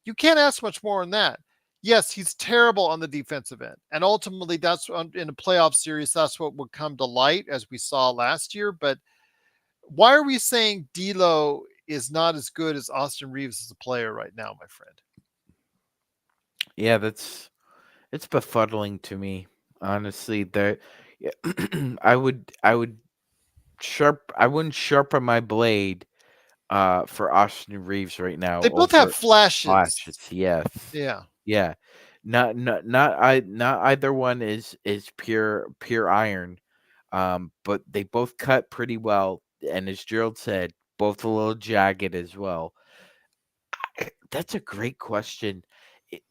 You can't ask much more than that. Yes, he's terrible on the defensive end. And ultimately, that's in a playoff series, that's what would come to light as we saw last year. But why are we saying D'Lo is not as good as Austin Reeves as a player right now, my friend? Yeah, it's befuddling to me, honestly. There, yeah, I wouldn't sharpen my blade for Austin Reeves right now They both have over flashes. Flashes. Yes. Yeah. Yeah. Not either one is pure iron. But they both cut pretty well, and as Gerald said, both a little jagged as well. That's a great question. It,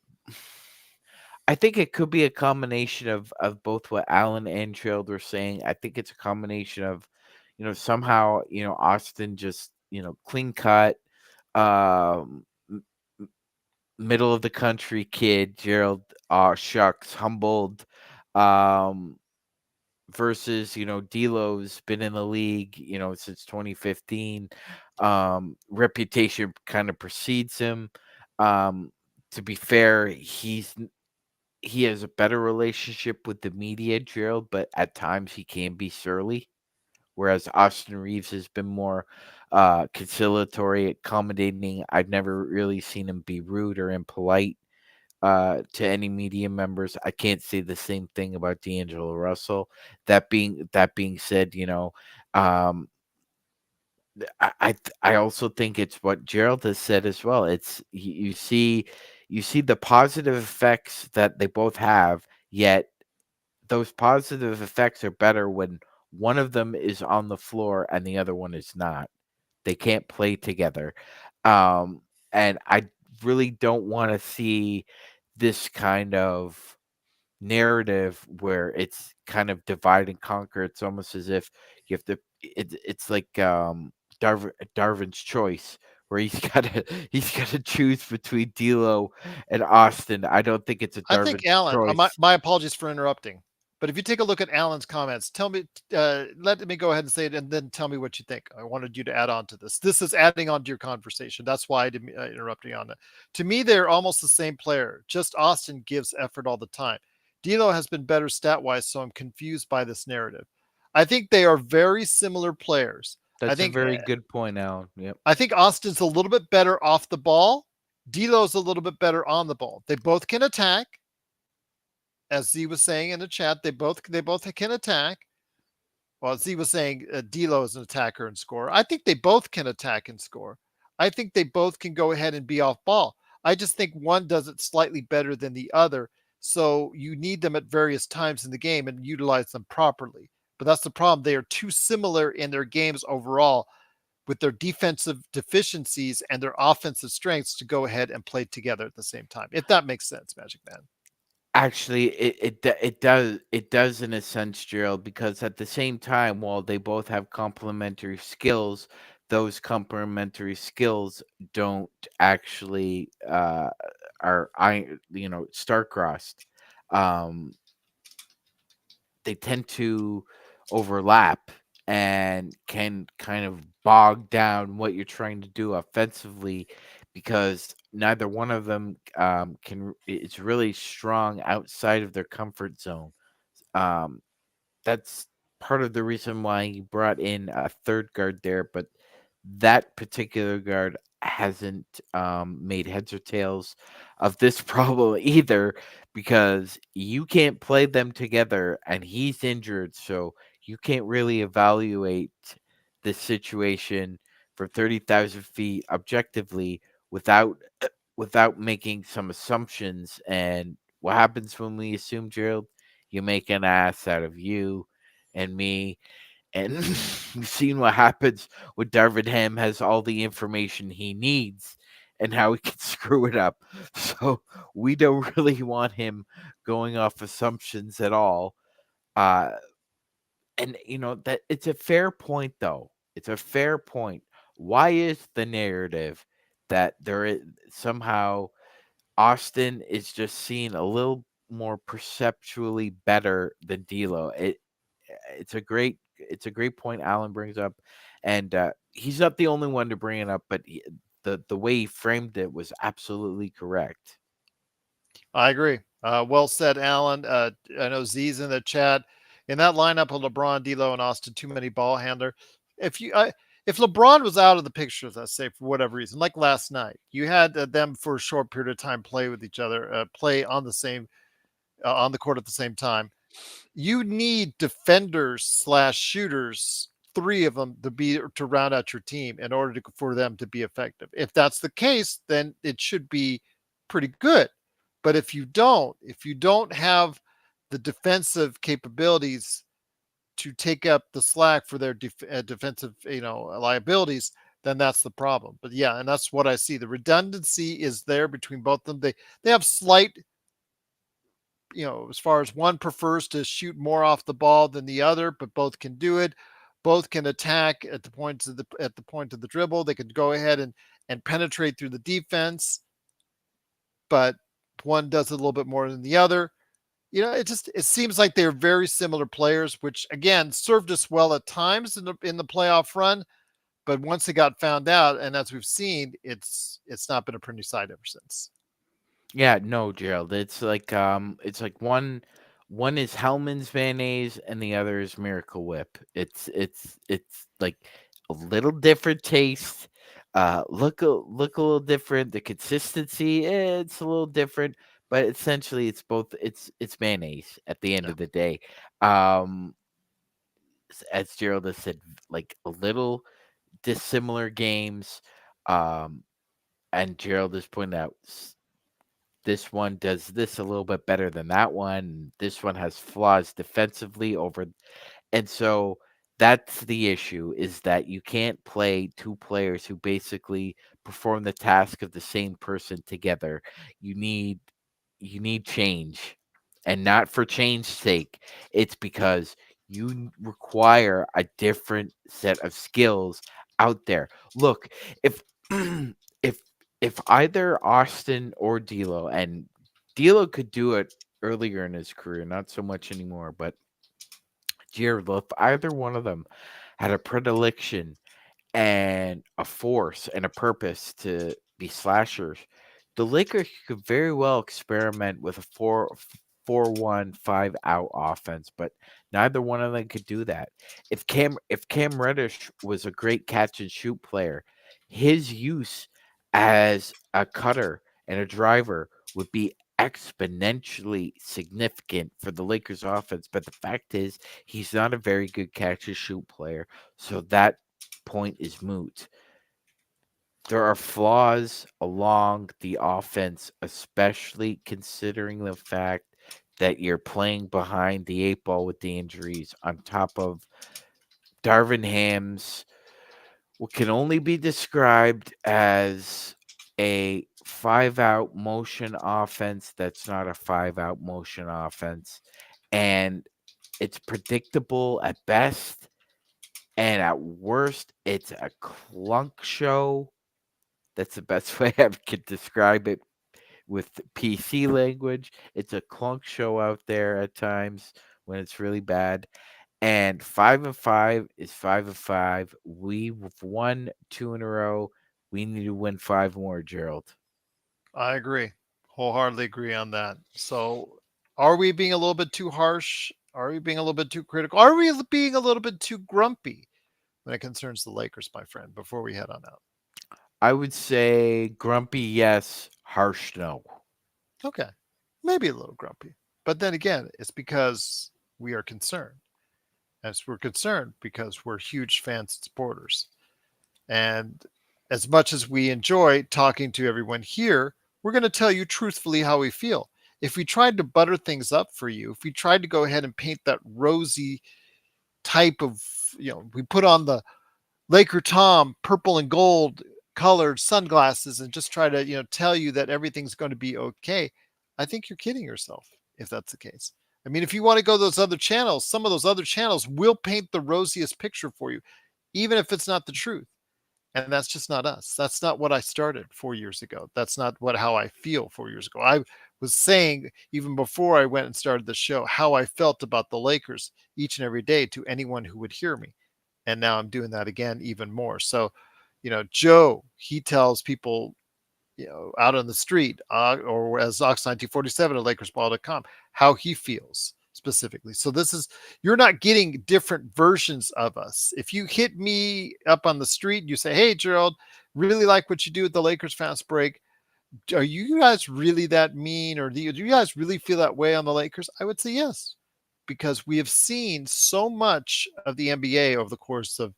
I think it could be a combination of both what Alan and Gerald were saying. I think it's a combination of, somehow, Austin just, clean cut, um, middle of the country kid, Gerald, shucks, humbled, um, versus, D'Lo's been in the league, since 2015. Reputation kind of precedes him. Um, to be fair, he has a better relationship with the media, Gerald, but at times he can be surly. Whereas Austin Reeves has been more conciliatory, accommodating. I've never really seen him be rude or impolite to any media members. I can't say the same thing about D'Angelo Russell. That being said, um, I also think it's what Gerald has said as well. It's you see the positive effects that they both have, yet those positive effects are better when one of them is on the floor and the other one is not. They can't play together. Um, and I really don't want to see this kind of narrative where it's kind of divide and conquer. It's almost as if you have to. It's like Darwin's choice, where he's got to choose between D'Lo and Austin. I don't think it's a I think Darwin's Alan, my, choice. my apologies for interrupting. But if you take a look at Alan's comments, tell me, let me go ahead and say it and then tell me what you think. I wanted you to add on to this. This is adding on to your conversation. That's why I didn't interrupt you on it. To me, they're almost the same player. Just Austin gives effort all the time. D'Lo has been better stat wise, so I'm confused by this narrative. I think they are very similar players. I That's a think very good point, Alan. Yep. I think Austin's a little bit better off the ball. D'Lo's a little bit better on the ball. They both can attack, as Z was saying in the chat. They both can attack. Well, Z was saying D'Lo is an attacker and scorer. I think they both can attack and score. I think they both can go ahead and be off ball. I just think one does it slightly better than the other. So you need them at various times in the game and utilize them properly. But that's the problem. They are too similar in their games overall with their defensive deficiencies and their offensive strengths to go ahead and play together at the same time. If that makes sense, Magic Man. Actually, it does in a sense, Gerald, because at the same time, while they both have complementary skills, those complementary skills don't actually are star-crossed. Um, they tend to overlap and can kind of bog down what you're trying to do offensively because neither one of them it's really strong outside of their comfort zone. um, that's part of the reason why he brought in a third guard there, but that particular guard hasn't made heads or tails of this problem either because you can't play them together and he's injured, so you can't really evaluate the situation from 30,000 feet objectively without without making some assumptions. And what happens when we assume, Gerald? You make an ass out of you and me. And we've seen what happens when Darvin Ham has all the information he needs and how he can screw it up. So we don't really want him going off assumptions at all. Uh, and that it's a fair point, though. It's a fair point. Why is the narrative that there is somehow Austin is just seen a little more perceptually better than D'Lo? It's a great point Alan brings up, and he's not the only one to bring it up, but the way he framed it was absolutely correct. I agree. Well said, Alan. I know Z's in the chat. In that lineup of LeBron, D'Lo, and Austin, too many ball handler. If you, if LeBron was out of the picture, let's say for whatever reason, like last night, you had them for a short period of time play with each other, play on the same on the court at the same time. You need defenders slash shooters, three of them to round out your team in order for them to be effective. If that's the case, then it should be pretty good. But if you don't have the defensive capabilities to take up the slack for their defensive, liabilities, then that's the problem. But yeah, and that's what I see. The redundancy is there between both of them. They have slight, as far as one prefers to shoot more off the ball than the other, but both can do it. Both can attack at the point of the dribble. They can go ahead and penetrate through the defense, but one does it a little bit more than the other. It seems like they're very similar players, which again served us well at times in the playoff run. But once it got found out, and as we've seen, it's not been a pretty sight ever since. Yeah, no, Gerald. It's like one is Hellman's mayonnaise and the other is Miracle Whip. It's like a little different taste. Look a little different. The consistency, it's a little different, but essentially it's both. It's mayonnaise at the end Yeah. of the day. Um, as Gerald has said, like a little dissimilar games. Um, and Gerald has pointed out this one does this a little bit better than that one. This one has flaws defensively over, and so that's the issue is that you can't play two players who basically perform the task of the same person together. You need you need change, and not for change's sake. It's because require a different set of skills out there. Look, if if if either Austin or D'Lo, and D'Lo could do it earlier in his career, not so much anymore, but Jared, if either one of them had a predilection and a force and a purpose to be slashers, the Lakers could very well experiment with a 4-1-5 out offense, but neither one of them could do that. If Cam Reddish was a great catch and shoot player, his use as a cutter and a driver would be exponentially significant for the Lakers offense. But the fact is, he's not a very good catch and shoot player. So that point is moot. There are flaws along the offense, especially considering the fact that you're playing behind the eight ball with the injuries on top of Darvin Ham's what can only be described as a 5 out motion offense that's not a 5 out motion offense. And it's predictable at best. And at worst, it's a clunk show. That's the best way I could describe it with PC language. It's a clunk show out there at times when it's really bad. And 5-5 is 5-5. We've won 2 in a row. We need to win 5 more, Gerald. I agree. Wholeheartedly agree on that. So, are we being a little bit too harsh? Are we being a little bit too critical? Are we being a little bit too grumpy when it concerns the Lakers, my friend, before we head on out? I would say grumpy, yes, harsh, no. Okay. Maybe a little grumpy. But then again, it's because we are concerned. As we're concerned because we're huge fans and supporters. And as much as we enjoy talking to everyone here, we're going to tell you truthfully how we feel. If we tried to butter things up for you, if we tried to go ahead and paint that rosy type of, we put on the Laker Tom purple and gold colored sunglasses and just try to, tell you that everything's going to be okay, I think you're kidding yourself if that's the case. I mean, if you want to go those other channels, some of those other channels will paint the rosiest picture for you, even if it's not the truth. And that's just not us. That's not what I started 4 years ago. That's not how I feel 4 years ago. I was saying even before I went and started the show how I felt about the Lakers each and every day to anyone who would hear me. And now I'm doing that again even more. So, Joe, he tells people, out on the street, or as Ox1947 at LakersBall.com, how he feels specifically. So you're not getting different versions of us. If you hit me up on the street and you say, hey, Gerald, really like what you do at the Lakers Fast Break. Are you guys really that mean? Or do you guys really feel that way on the Lakers? I would say yes, because we have seen so much of the NBA over the course of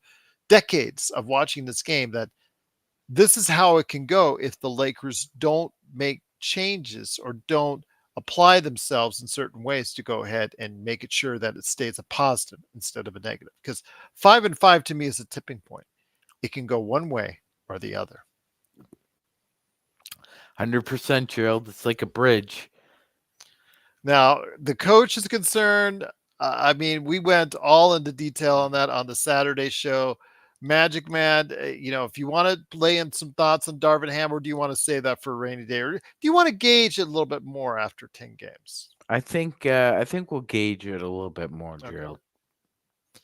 decades of watching this game that this is how it can go if the Lakers don't make changes or don't apply themselves in certain ways to go ahead and make it sure that it stays a positive instead of a negative. Because 5-5 to me is a tipping point. It can go one way or the other. 100%, Gerald. It's like a bridge. Now, the coach is concerned. I mean, we went all into detail on that on the Saturday show. Magic Man, if you want to lay in some thoughts on Darvin Ham, or do you want to save that for a rainy day, or do you want to gauge it a little bit more after 10 games? I think we'll gauge it a little bit more, Gerald. Okay.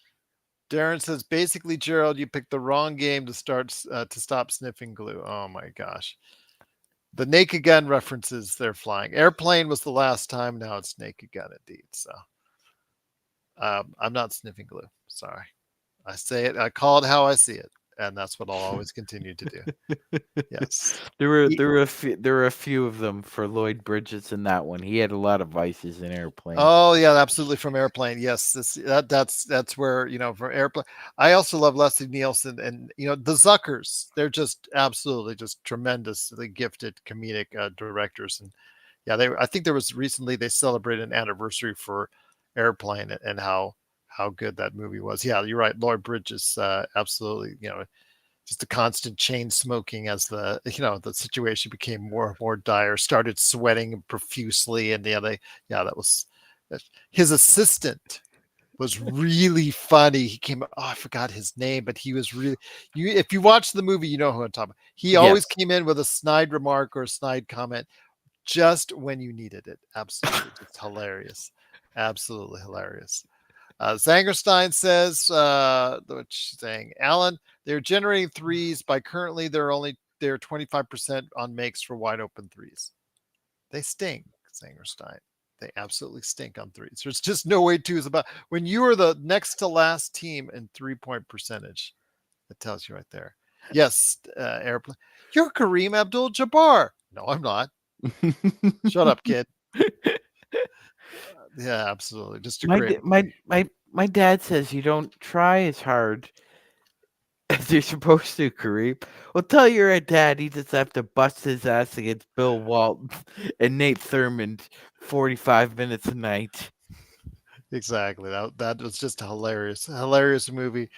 Darren says, basically, Gerald, you picked the wrong game to stop sniffing glue. Oh my gosh. The Naked Gun references they're flying. Airplane was the last time. Now it's Naked Gun indeed. So I'm not sniffing glue. Sorry. I say it. I call it how I see it, and that's what I'll always continue to do. Yes. There were a few of them for Lloyd Bridges in that one. He had a lot of vices in Airplane. Oh yeah, absolutely, from Airplane. Yes, that's where from Airplane. I also love Leslie Nielsen and the Zuckers. They're just absolutely just tremendously gifted comedic directors, and yeah, I think there was recently they celebrated an anniversary for Airplane and how good that movie was. Yeah, you're right. Lloyd Bridges, absolutely. Just a constant chain smoking as the situation became more and more dire. Started sweating profusely, and that was his assistant was really funny. He came. Oh, I forgot his name, but he was really. If you watch the movie, you know who I'm talking about. He always came in with a snide remark or a snide comment, just when you needed it. Absolutely, it's hilarious. Absolutely hilarious. Zangerstein says, what she's saying, Alan, they're generating threes by currently they're 25% on makes for wide open threes. They stink, Zangerstein. They absolutely stink on threes. There's just no way to is about when you are the next to last team in 3-point percentage. It tells you right there. Yes, Airplane. You're Kareem Abdul-Jabbar. No, I'm not. Shut up, kid. Yeah, absolutely. Just a my great d- my movie. my my dad says you don't try as hard as you're supposed to, Kareem. Well, tell your dad he just have to bust his ass against Bill Walton and Nate Thurmond 45 minutes a night. Exactly. That was just a hilarious movie.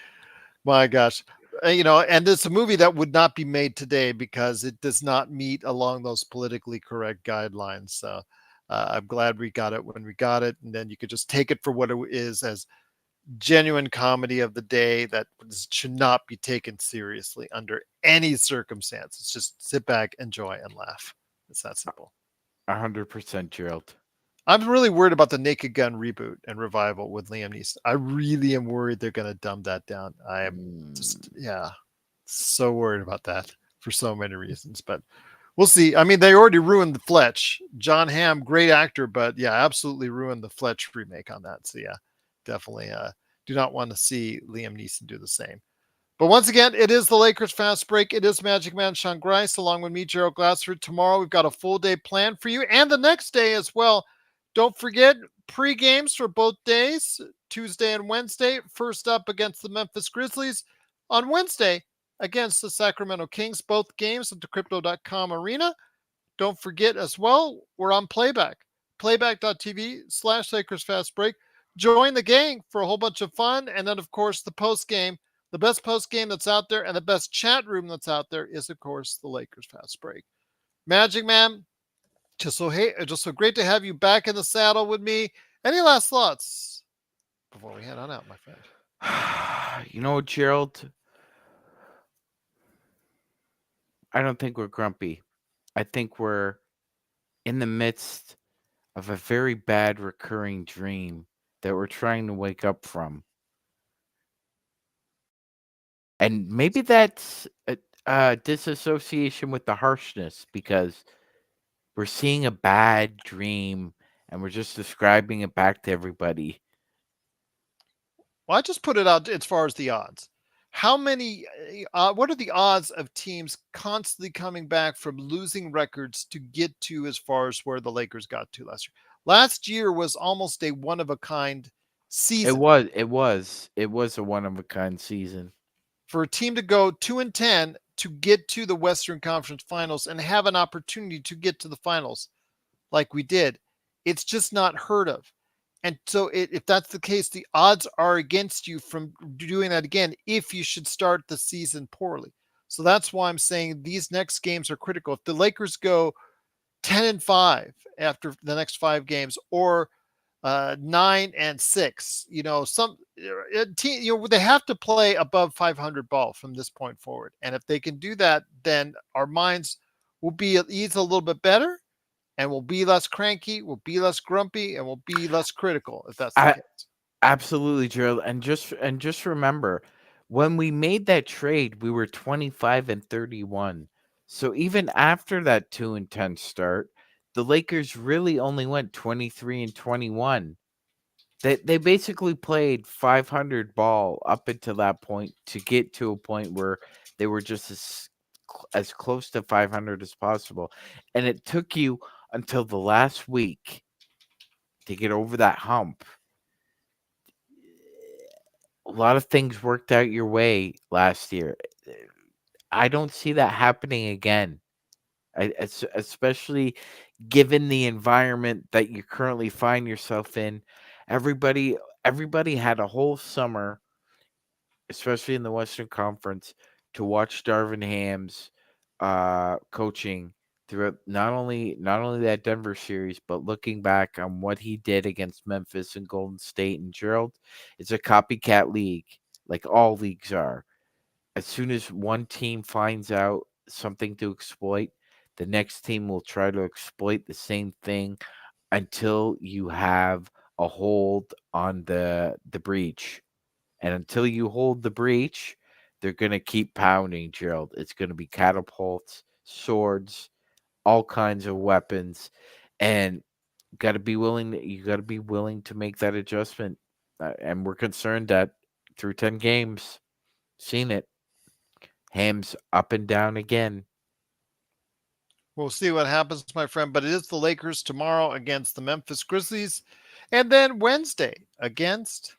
My gosh. And it's a movie that would not be made today because it does not meet along those politically correct guidelines. So I'm glad we got it when we got it. And then you could just take it for what it is as genuine comedy of the day that should not be taken seriously under any circumstances. Just sit back, enjoy, and laugh. It's that simple. 100%, Gerald. I'm really worried about the Naked Gun reboot and revival with Liam Neeson. I really am worried they're going to dumb that down. I am Mm, just, yeah, so worried about that for so many reasons. But we'll see. I mean, they already ruined the Fletch. John Hamm, great actor, but yeah, absolutely ruined the Fletch remake on that. So yeah, definitely do not want to see Liam Neeson do the same. But once again, it is the Lakers fast break. It is Magic Man Sean Grice along with me, Gerald Glassford. Tomorrow we've got a full day planned for you and the next day as well. Don't forget pre-games for both days, Tuesday and Wednesday. First up against the Memphis Grizzlies on Wednesday against the Sacramento Kings. Both games at the crypto.com arena. Don't forget as well, we're on playback. Playback.tv/Lakers Fast Break. Join the gang for a whole bunch of fun. And then, of course, the post game. The best post game that's out there and the best chat room that's out there is, of course, the Lakers Fast Break. Magic Man, just so great to have you back in the saddle with me. Any last thoughts before we head on out, my friend? You know, Gerald, I don't think we're grumpy. I think we're in the midst of a very bad recurring dream that we're trying to wake up from. And maybe that's a disassociation with the harshness because we're seeing a bad dream and we're just describing it back to everybody. Well, I just put it out as far as the odds. What are the odds of teams constantly coming back from losing records to get to as far as where the Lakers got to last year? Last year was almost a one of a kind It season was it was it was a one of a kind season. for a team to go 2-10 to get to the Western Conference Finals and have an opportunity to get to the finals like we did. It's just not heard of. And so, if that's the case, the odds are against you from doing that again if you should start the season poorly. So that's why I'm saying these next games are critical. If the Lakers go 10-5 after the next 5 games, or 9-6, they have to play above 500 ball from this point forward. And if they can do that, then our minds will be at ease a little bit better, and we'll be less cranky, we'll be less grumpy, and we'll be less critical if that's the I case. absolutely, Gerald. And just remember, when we made that trade, we were 25-31. So even after that 2-10 start, the Lakers really only went 23-21. They basically played 500 ball up until that point to get to a point where they were just as close to 500 as possible. And it took you until the last week to get over that hump. A lot of things worked out your way last year. I don't see that happening again. Especially given the environment that you currently find yourself in. Everybody had a whole summer, especially in the Western Conference, to watch Darvin Ham's coaching throughout not only that Denver series, but looking back on what he did against Memphis and Golden State and Gerald. It's a copycat league, like all leagues are. As soon as one team finds out something to exploit, the next team will try to exploit the same thing until you have a hold on the breach. And until you hold the breach, they're gonna keep pounding, Gerald. It's gonna be catapults, swords, all kinds of weapons, and you gotta be willing to make that adjustment. And we're concerned that through 10 games, seen it, Ham's up and down again. We'll see what happens, my friend. But it is the Lakers tomorrow against the Memphis Grizzlies. And then Wednesday against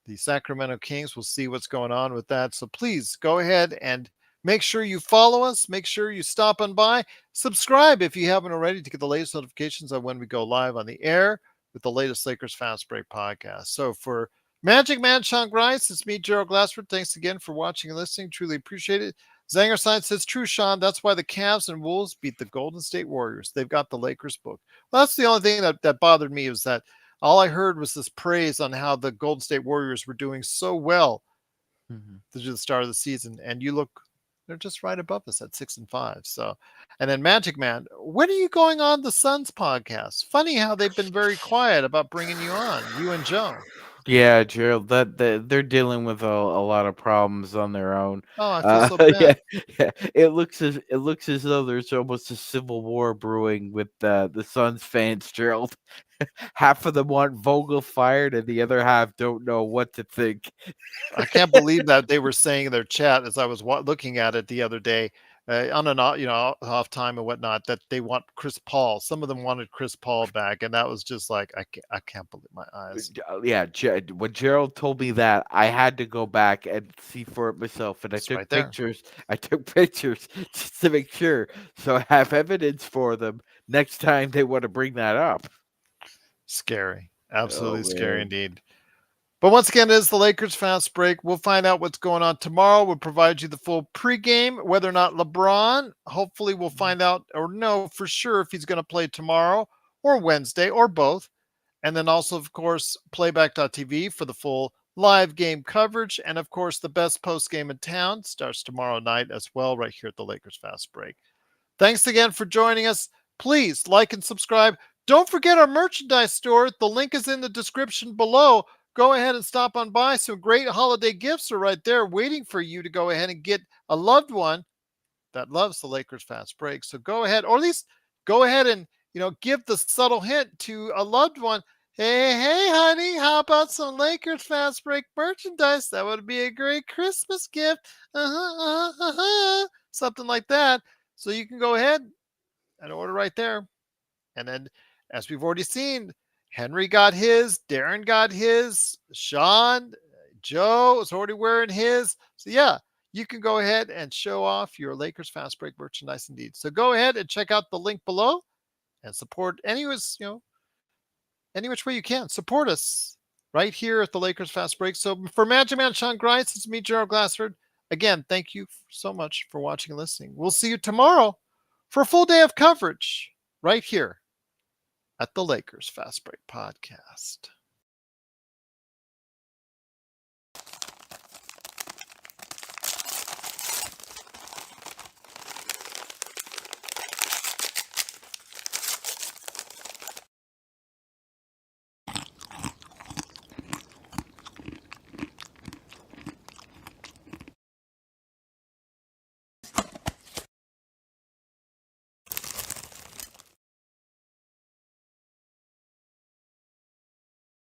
the Sacramento Kings. We'll see what's going on with that. So please go ahead and make sure you follow us. Make sure you stop on by. Subscribe if you haven't already to get the latest notifications on when we go live on the air with the latest Lakers Fast Break podcast. So for Magic Man Sean Grice, it's me, Gerald Glassford. Thanks again for watching and listening. Truly appreciate it. Zanger Science says, true, Sean. That's why the Cavs and Wolves beat the Golden State Warriors. They've got the Lakers book. Well, that's the only thing that bothered me was that all I heard was this praise on how the Golden State Warriors were doing so well through the start of the season. And you look, they're just right above us at 6-5. So, and then Magic Man, when are you going on the Suns podcast? Funny how they've been very quiet about bringing you on, you and Joe. Yeah, Gerald, they're dealing with a lot of problems on their own. Oh, I feel so Yeah, bad. yeah. It looks as though there's almost a civil war brewing with the Suns fans, Gerald. Half of them want Vogel fired, and the other half don't know what to think. I can't believe that they were saying in their chat as I was looking at it the other day, on and off, off time and whatnot, that they want Chris Paul. Some of them wanted Chris Paul back, and that was just like I can't believe my eyes. Yeah, when Gerald told me that, I had to go back and see for it myself, and I It's took right there. pictures. I took pictures just to make sure, so I have evidence for them next time they want to bring that up. Scary, absolutely Oh scary man. indeed. But once again, it is the Lakers Fast Break. We'll find out what's going on tomorrow. We'll provide you the full pregame, whether or not LeBron, hopefully we'll find out or know for sure if he's going to play tomorrow or Wednesday or both. And then also, of course, playback.tv for the full live game coverage. And of course, the best post game in town starts tomorrow night as well, right here at the Lakers Fast Break. Thanks again for joining us. Please like and subscribe. Don't forget our merchandise store. The link is in the description below. Go ahead and stop on by. Some great holiday gifts are right there waiting for you to go ahead and get a loved one that loves the Lakers Fast Break. So go ahead, or at least go ahead and give the subtle hint to a loved one. Hey, honey, how about some Lakers Fast Break merchandise? That would be a great Christmas gift. Something like that. So you can go ahead and order right there. And then, as we've already seen, Henry got his, Darren got his, Sean, Joe is already wearing his. So yeah, you can go ahead and show off your Lakers Fast Break merchandise indeed. So go ahead and check out the link below and support any which way you can. Support us right here at the Lakers Fast Break. So for Magic Man Sean Grice, it's me, Gerald Glassford. Again, thank you so much for watching and listening. We'll see you tomorrow for a full day of coverage right here at the Lakers Fast Break Podcast.